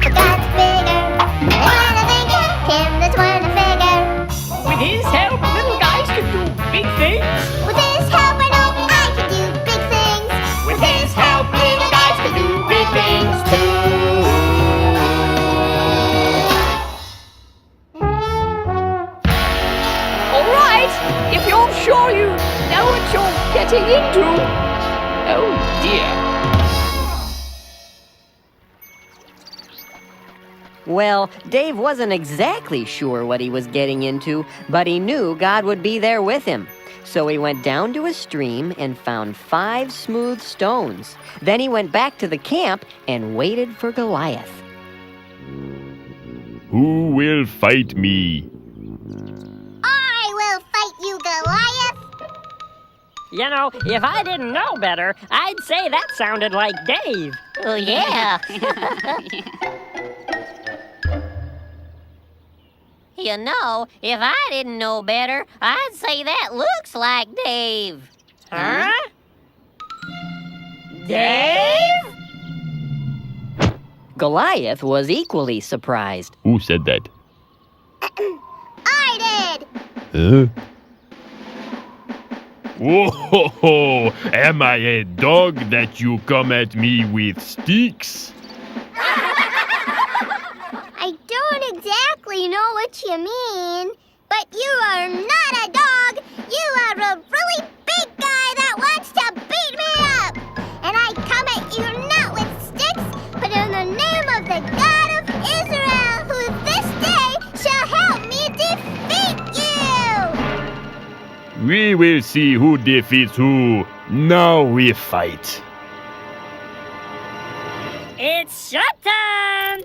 but God's bigger. And when I think of him, that's when I figure. with his help, little guys can do big things. With his help, I know I can do big things. With his help, little guys can do big things too. All right, if you're sure you know what you're getting into. Oh dear. Well, Dave wasn't exactly sure what he was getting into, but he knew God would be there with him. So he went down to a stream and found 5 smooth stones. Then he went back to the camp and waited for Goliath. Who will fight me? I will fight you, Goliath. You know, if I didn't know better, I'd say that sounded like Dave. Oh, yeah. You know, if I didn't know better, I'd say that looks like Dave. Huh? Dave? Goliath was equally surprised. Who said that? I did. Huh? Whoa! Am I a dog that you come at me with sticks? I don't exactly know what you mean, but you are not a dog. You are a really big guy that wants to beat me up. And I come at you not with sticks, but in the name of the God of Israel, who this day shall help me defeat you. We will see who defeats who. Now we fight. It's showtime!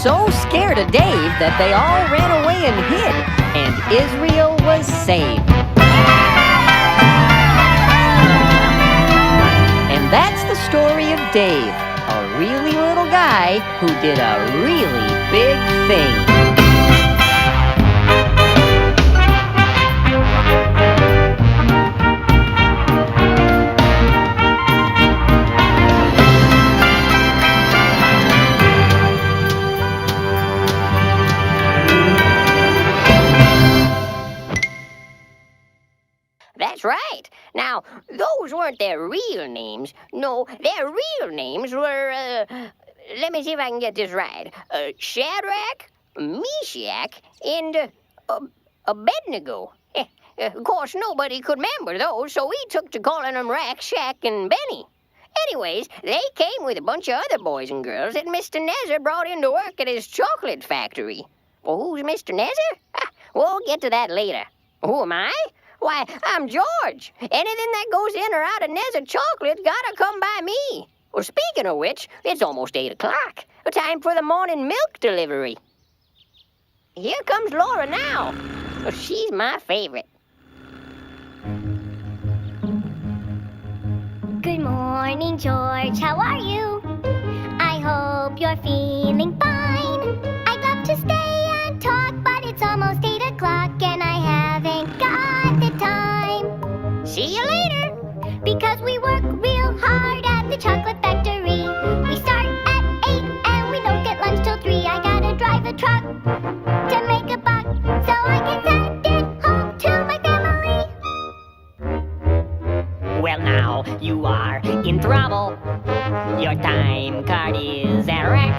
so scared of Dave that they all ran away and hid, and Israel was saved. And that's the story of Dave, a really little guy who did a really big thing. That's right. Now, those weren't their real names. No, their real names were, let me see if I can get this right. Shadrach, Meshach, and Abednego. Of course, nobody could remember those, so we took to calling them Rack, Shack, and Benny. Anyways, they came with a bunch of other boys and girls that Mr. Nezer brought in to work at his chocolate factory. Well, who's Mr. Nezer? We'll get to that later. Who am I? Why, I'm George. Anything that goes in or out of Nezer chocolate gotta come by me. Well, speaking of which, it's almost 8 o'clock. Time for the morning milk delivery. Here comes Laura now. Well, she's my favorite. Good morning, George. How are you? I hope you're feeling fine. I'd love to stay and talk, but it's almost 8 o'clock and I haven't got the time. See you later. Because we work real hard at the chocolate factory. We start at 8 and we don't get lunch till 3. I gotta drive a truck to make a buck so I can send it home to my family. Well, now you are in trouble. Your time card is a wreck.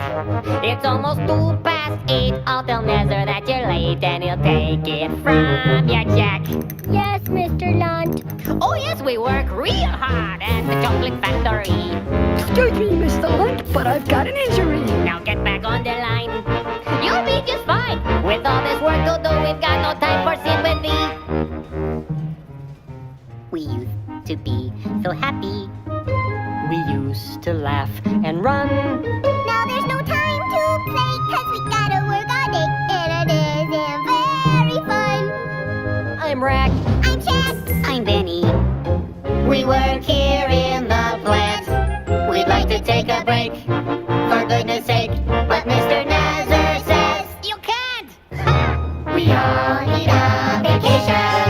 It's almost 8:02. I'll tell Nezer that you're late and he'll take it from your check. Yes, Mr. Lunt. Oh, yes, we work real hard at the chocolate factory. Excuse me, Mr. Lunt, but I've got an injury. Now get back on the line. You'll be just fine. With all this work to do, we've got no time for sympathy. We used to be so happy. We used to laugh and run. Now there's no time to play, 'cause we gotta work all day, and it isn't very fun. I'm Rack. I'm Jack. I'm Benny. We work here in the plant. We'd like to take a break, for goodness sake. But Mr. Nezer says, You can't. we all need a vacation.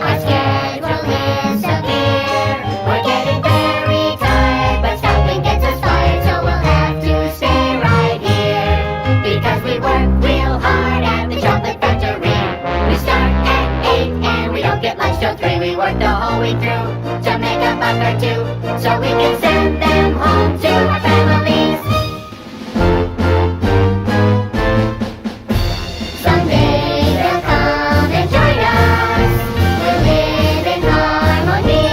Our schedule is severe. We're getting very tired, but stopping gets us fired, so we'll have to stay right here. Because we work real hard at the chocolate factory. We start at 8 and we don't get lunch till 3. We work the whole week through to make a buck or two, so we can send them home to our families. Someday they'll come and join us. We'll live in harmony.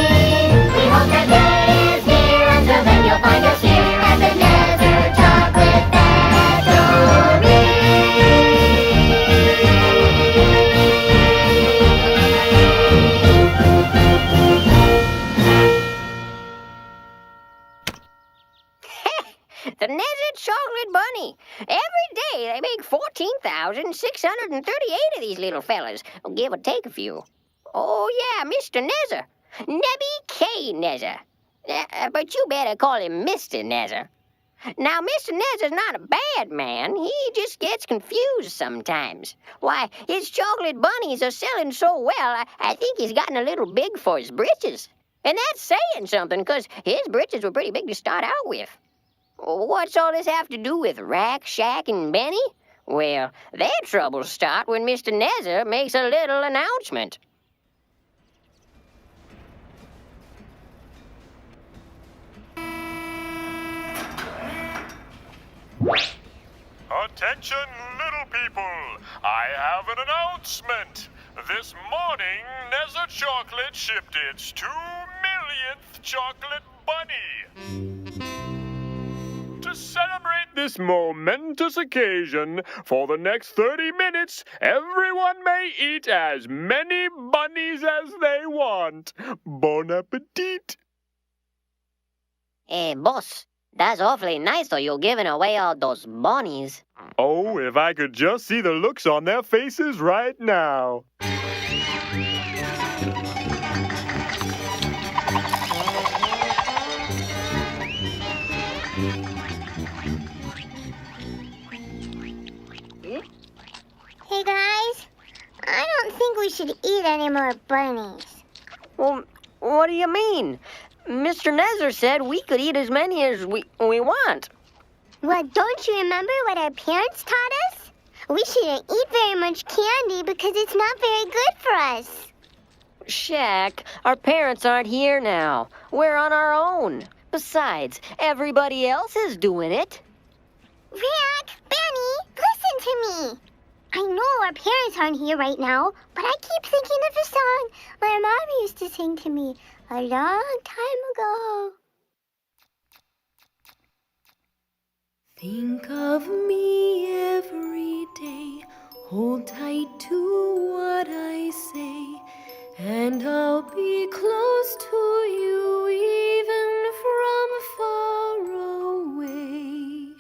We hope that day is near. Until then, you'll find us here at the Nezer Chocolate Factory. The Nezer Chocolate Bunny. Every day they make 14,638 of these little fellas. Give or take a few. Oh, yeah, Mr. Nezer. Nebby K. Nezer. But you better call him Mr. Nezer. Now, Mr. Nezer's not a bad man. He just gets confused sometimes. Why, his chocolate bunnies are selling so well, I think he's gotten a little big for his britches. And that's saying something, because his britches were pretty big to start out with. What's all this have to do with Rack, Shack, and Benny? Well, their troubles start when Mr. Nezer makes a little announcement. Attention, little people! I have an announcement! This morning, Nezer Chocolate shipped its 2 millionth chocolate bunny! To celebrate this momentous occasion, for the next 30 minutes, everyone may eat as many bunnies as they want. Bon appetit! Boss, That's awfully nice, though, you're giving away all those bunnies. Oh, if I could just see the looks on their faces right now. Hey guys, I don't think we should eat any more bunnies. Well, what do you mean? Mr. Nezer said we could eat as many as we want. Well, don't you remember what our parents taught us? We shouldn't eat very much candy because it's not very good for us. Shaq, our parents aren't here now. We're on our own. Besides, everybody else is doing it. Rick, Benny, listen to me. I know our parents aren't here right now, but I keep thinking of a song my mom used to sing to me a long time ago. Think of me every day, hold tight to what I say, and I'll be close to you even from far away.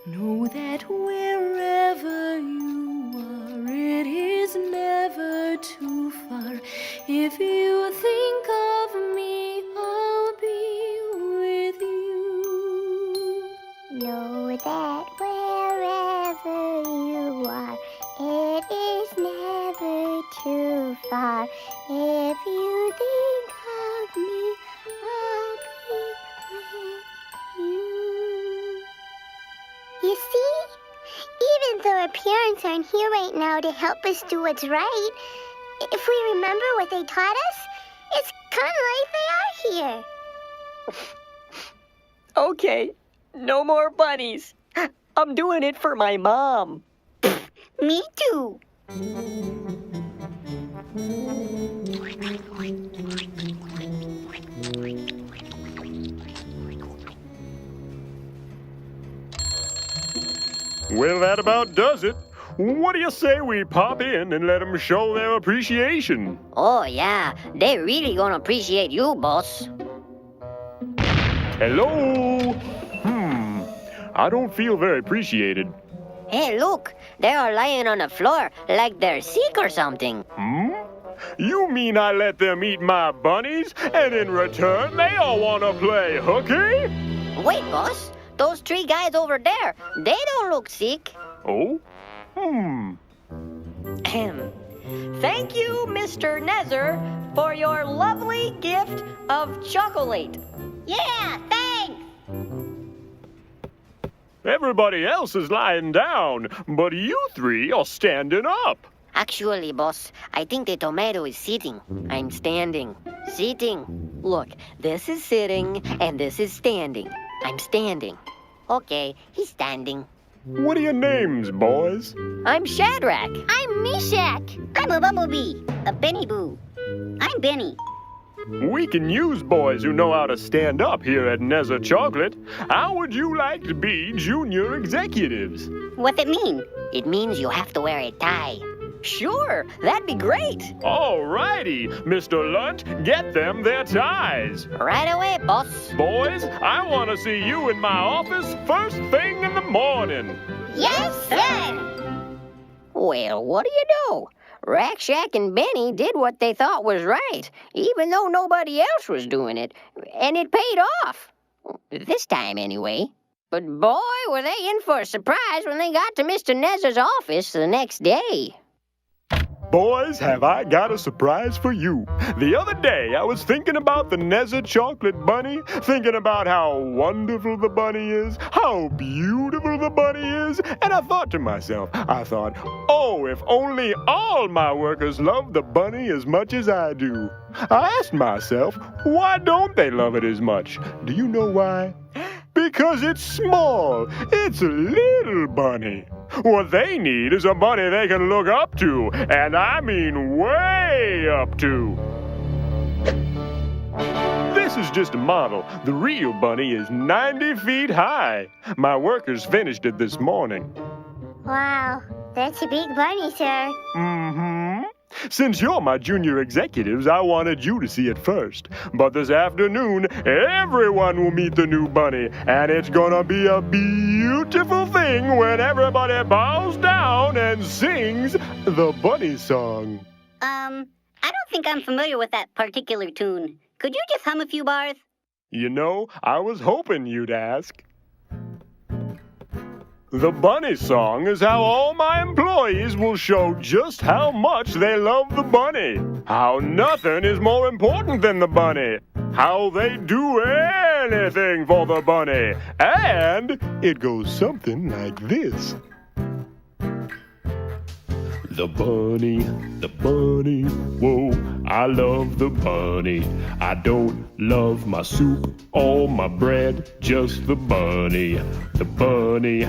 Know that wherever you are, it is never too far. If you think of me, I'll be with you. Know that wherever you are, it is never too far. If you think of me, I'll be with you. You see, even though our parents aren't here right now to help us do what's right, if we remember what they taught us, it's kind of like they are here. Okay, no more bunnies. I'm doing it for my mom. Me too. Well, that about does it. What do you say we pop in and let them show their appreciation? Oh, yeah, they really gonna appreciate you, boss. Hello? I don't feel very appreciated. Hey, look, they are lying on the floor like they're sick or something. You mean I let them eat my bunnies, and in return they all want to play hooky? Wait, boss, those three guys over there, they don't look sick. Oh? Thank you, Mr. Nezer, for your lovely gift of chocolate. Yeah, thanks. Everybody else is lying down, but you three are standing up. Actually, boss, I think the tomato is sitting. I'm standing. Sitting. Look, this is sitting and this is standing. I'm standing. Okay, he's standing. What are your names, boys? I'm Shadrach. I'm Meshach. I'm a bumblebee, a Benny Boo. I'm Benny. We can use boys who know how to stand up here at Nezer Chocolate. How would you like to be junior executives? What's it mean? It means you have to wear a tie. Sure, that'd be great. All righty, Mr. Lunt, get them their ties. Right away, boss. Boys, I want to see you in my office first thing in the morning. Yes, sir. Well, what do you know? Rack, Shack, and Benny did what they thought was right, even though nobody else was doing it. And it paid off. This time, anyway. But boy, were they in for a surprise when they got to Mr. Nezer's office the next day. Boys, have I got a surprise for you. The other day, I was thinking about the Nezer Chocolate Bunny, thinking about how wonderful the bunny is, how beautiful the bunny is, and I thought to myself, oh, if only all my workers loved the bunny as much as I do. I asked myself, why don't they love it as much? Do you know why? Because it's small. It's a little bunny. What they need is a bunny they can look up to, and I mean way up to. This is just a model. The real bunny is 90 feet high. My workers finished it this morning. Wow, that's a big bunny, sir. Since you're my junior executives, I wanted you to see it first. But this afternoon, everyone will meet the new bunny, and it's gonna be a beautiful thing when everybody bows down and sings the bunny song. I don't think I'm familiar with that particular tune. Could you just hum a few bars? You know, I was hoping you'd ask. The bunny song is how all my employees will show just how much they love the bunny. How nothing is more important than the bunny. How they do anything for the bunny. And it goes something like this. The bunny, whoa, I love the bunny. I don't love my soup or my bread, just the bunny. The bunny,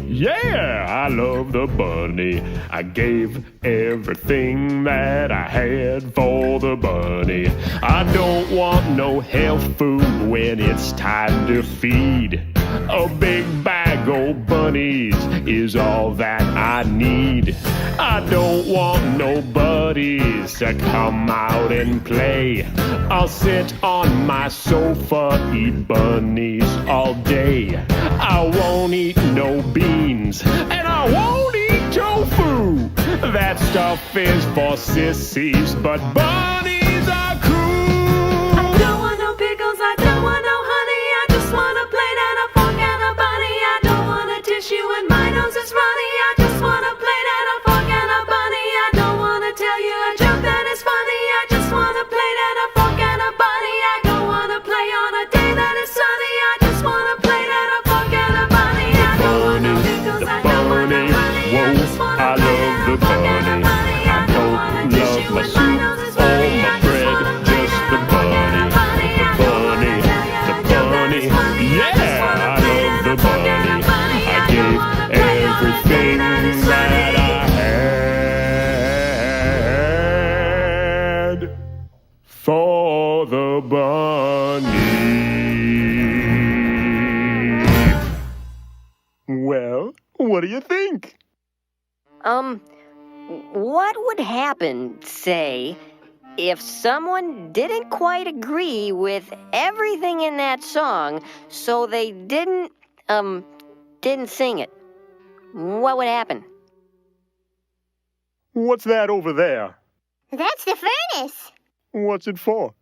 yeah, I love the bunny. I gave everything that I had for the bunny. I don't want no health food when it's time to feed. A big bag of bunnies is all that I need. I don't want no buddies to come out and play. I'll sit on my sofa, eat bunnies all day. I won't eat no beans, and I won't eat tofu. That stuff is for sissies, but bunnies are cool. I don't want no pickles, I don't want no honey. I just want a plate and a fork and a bunny. I don't want a tissue and my nose is runny. I just want a plate and a fork and a bunny. I don't want to tell you a joke that is funny. I just want a plate and a fork and a bunny. I don't want to play on a day that is sunny. I just want a plate and a fork and a bunny. I don't want no pickles, I don't want no honey. I just want a plate and a fork and a bunny. I don't want a tissue and my nose is runny. I just want a plate and a fork and a bunny. I don't want to tell you a joke that is funny. I just want a plate and a fork and a bunny. I don't want to play on a day that is sunny. For the bunny. Well, what do you think? What would happen, say, if someone didn't quite agree with everything in that song, so they didn't sing it? What would happen? What's that over there? That's the furnace. What's it for?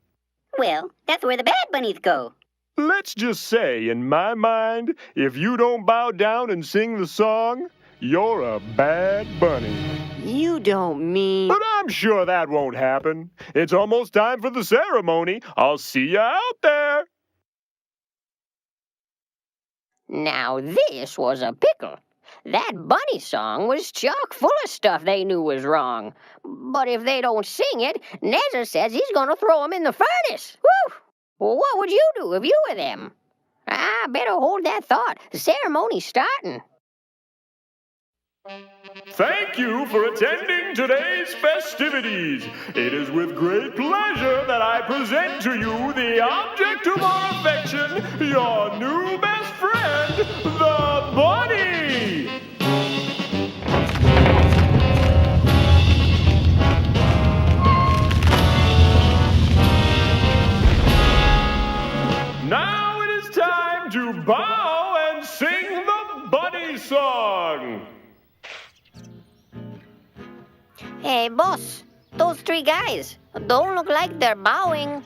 Well, that's where the bad bunnies go. Let's just say, in my mind, if you don't bow down and sing the song, you're a bad bunny. You don't mean... But I'm sure that won't happen. It's almost time for the ceremony. I'll see you out there. Now this was a pickle. That bunny song was chock full of stuff they knew was wrong. But if they don't sing it, Nezza says he's going to throw them in the furnace. Whew! Well, what would you do if you were them? I better hold that thought. The ceremony's starting. Thank you for attending today's festivities. It is with great pleasure that I present to you the object of our affection, your new best friend, the bunny. Now it is time to bow and sing the bunny song. Hey, boss, those three guys don't look like they're bowing.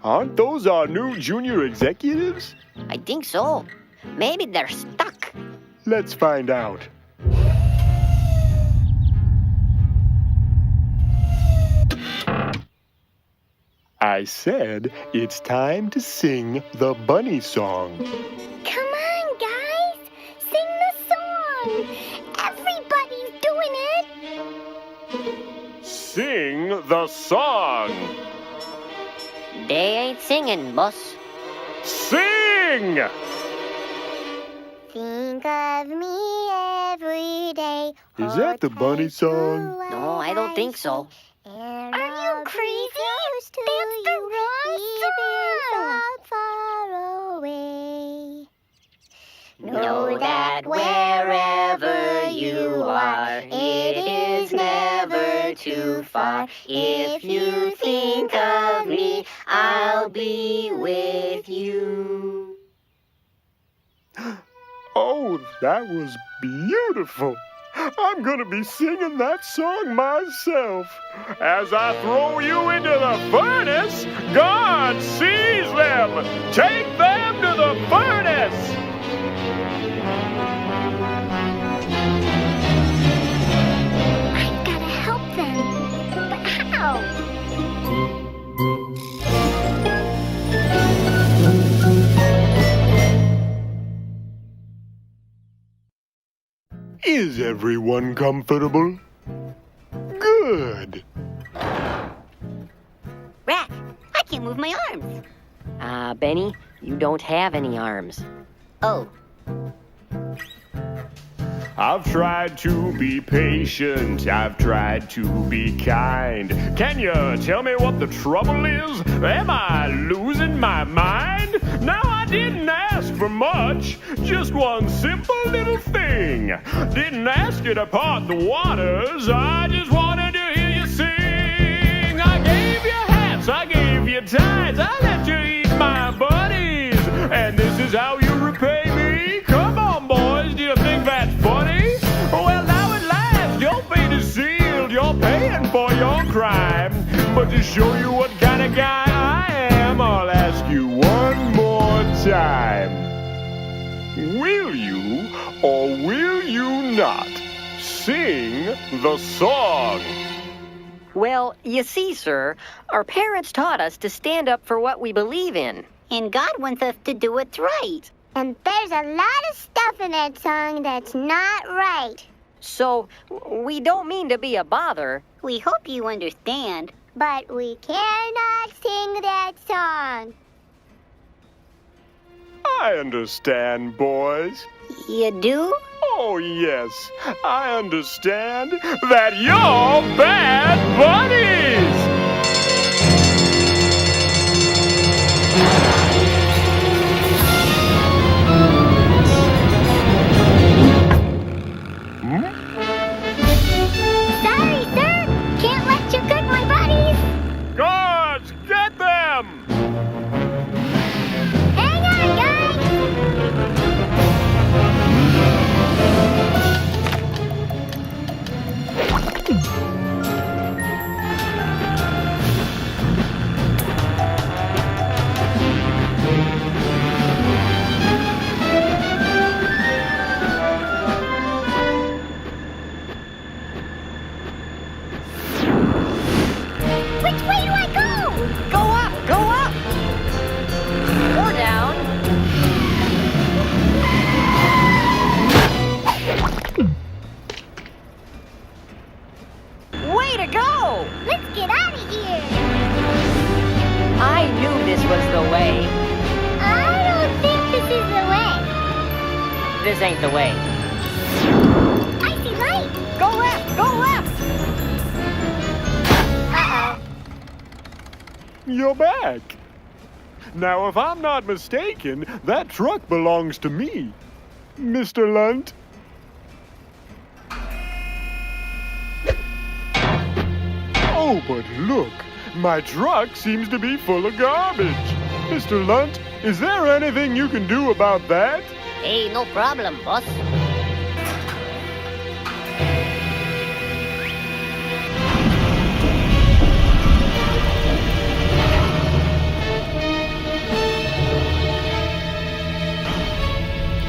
Aren't those our new junior executives? I think so. Maybe they're stuck. Let's find out. I said it's time to sing the bunny song. Come on, guys. Sing the song. Everybody's doing it. Sing the song. They ain't singing, boss. Sing! Think of me every day. Is that the bunny song? No, I don't think so. Are you crazy? That's the wrong song. Far away. Know that wherever you are, it is never far. If you think of me, I'll be with you. Oh, that was beautiful. I'm gonna be singing that song myself. As I throw you into the furnace, God sees them. Take them to the furnace. I've got to help them. But how? Is everyone comfortable? Good. Rack, I can't move my arms. Benny, you don't have any arms. Oh, I've tried to be patient, I've tried to be kind. Can you tell me what the trouble is? Am I losing my mind? Now I didn't ask for much, just one simple little thing. Didn't ask you to part the waters, I just wanted to hear you sing. I gave you hats, I gave you ties, I let you eat my buddies. And this is how you repay me? Come on, boys, do you think that's funny? Well, now at last, your fate is sealed. You're paying for your crime. But to show you what kind of guy I am, I'll ask you one more time. Will you or will you not sing the song? Well, you see, sir, our parents taught us to stand up for what we believe in. and God wants us to do what's right. And there's a lot of stuff in that song that's not right. So, we don't mean to be a bother. We hope you understand. But we cannot sing that song. I understand, boys. You do? Oh, yes. I understand that you're bad buddies! Sorry, sir. Can't let you cook my buddies. Guards, get them! Hang on, guys. Which way do I go? Go up! Go up! Or down. Way to go! Let's get out of here. I knew this was the way. I don't think this is the way. This ain't the way. I see light. Go left! Go left! Uh-oh. You're back. Now, if I'm not mistaken, that truck belongs to me. Mr. Lunt. Oh, but look. My truck seems to be full of garbage. Mr. Lunt, is there anything you can do about that? Hey, no problem, boss.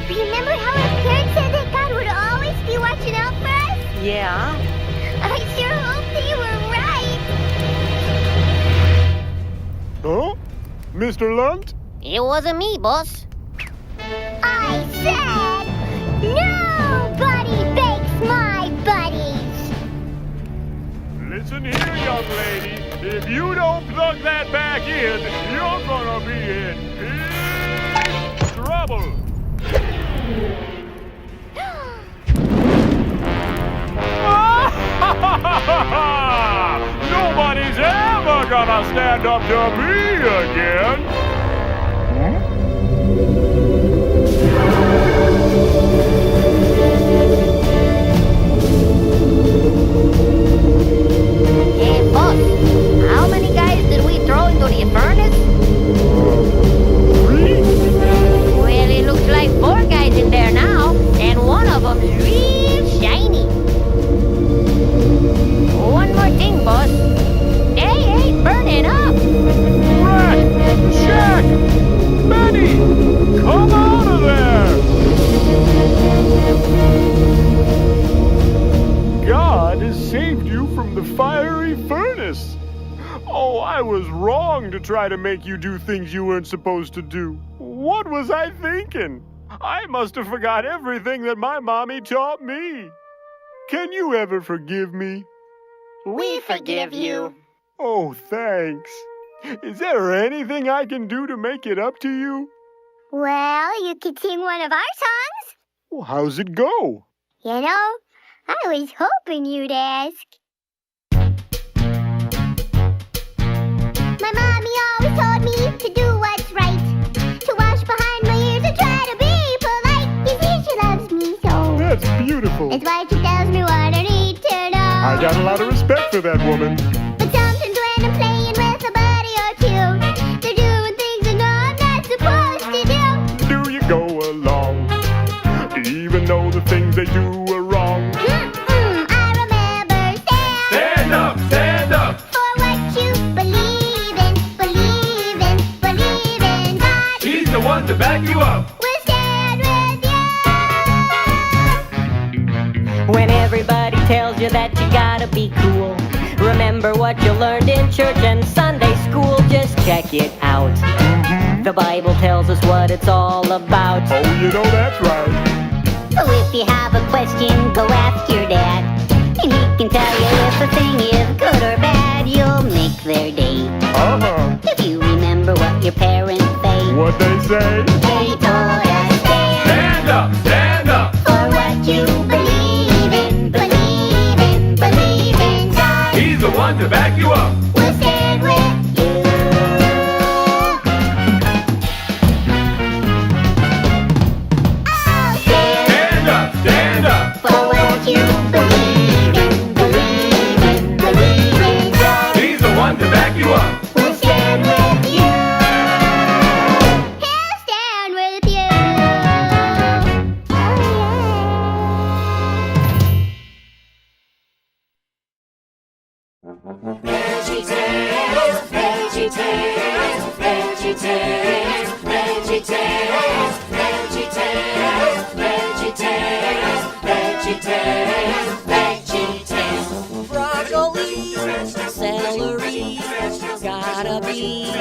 Remember how our parents said that God would always be watching out for us? Yeah? I sure hope they were right. Huh? Mr. Lunt? It wasn't me, boss. I said, nobody bakes my buddies. Listen here, young lady. If you don't plug that back in, you're gonna be in big trouble. Nobody's ever gonna stand up to me again. Hey, boss, how many guys did we throw into the furnace? 3? Well, it looks like 4 guys in there now, and one of them's real shiny. One more thing, boss. They ain't burning up. Rat! Jack! Benny! Come out of there! God has saved you from the fiery furnace. Oh, I was wrong to try to make you do things you weren't supposed to do. What was I thinking? I must have forgot everything that my mommy taught me. Can you ever forgive me? We forgive you. Oh, thanks. Is there anything I can do to make it up to you? Well, you could sing one of our songs. Well, how's it go? You know, I was hoping you'd ask. My mommy always told me to do what's right, to wash behind my ears and try to be polite. You see, she loves me so. That's beautiful. That's why she tells me what I need to know. I got a lot of respect for that woman. But sometimes when I'm playing with a buddy or two, they're doing things I know I'm not supposed to do. Do you go along, even though the things they do are wrong? I remember Stand up, stand up. for what you believe in, believe in, believe in. God He's the one to back you up. will stand with you. When everybody tells you that you gotta be cool, remember what you learned in church and Sunday school. Just check it out. The Bible tells us what it's all about. Oh, you know that's right. So if you have a question, go ask your dad, and he can tell you if the thing is good or bad. You'll make their day Uh-huh. if you remember what your parents say. What they say? They told us Stand up, stand up. for what you believe in, believe in, believe in. God He's the one to back you up. will stand with you. I'll stand Stand up, stand up. for what you believe in, believe in, believe in. God He's the one to back you up. will stand with you. He'll stand with you. Veggietales, Veggietales, Veggietales, Veggietales, Veggietales, Veggietales, Veggietales, Veggietales. Broccoli, celery, gotta be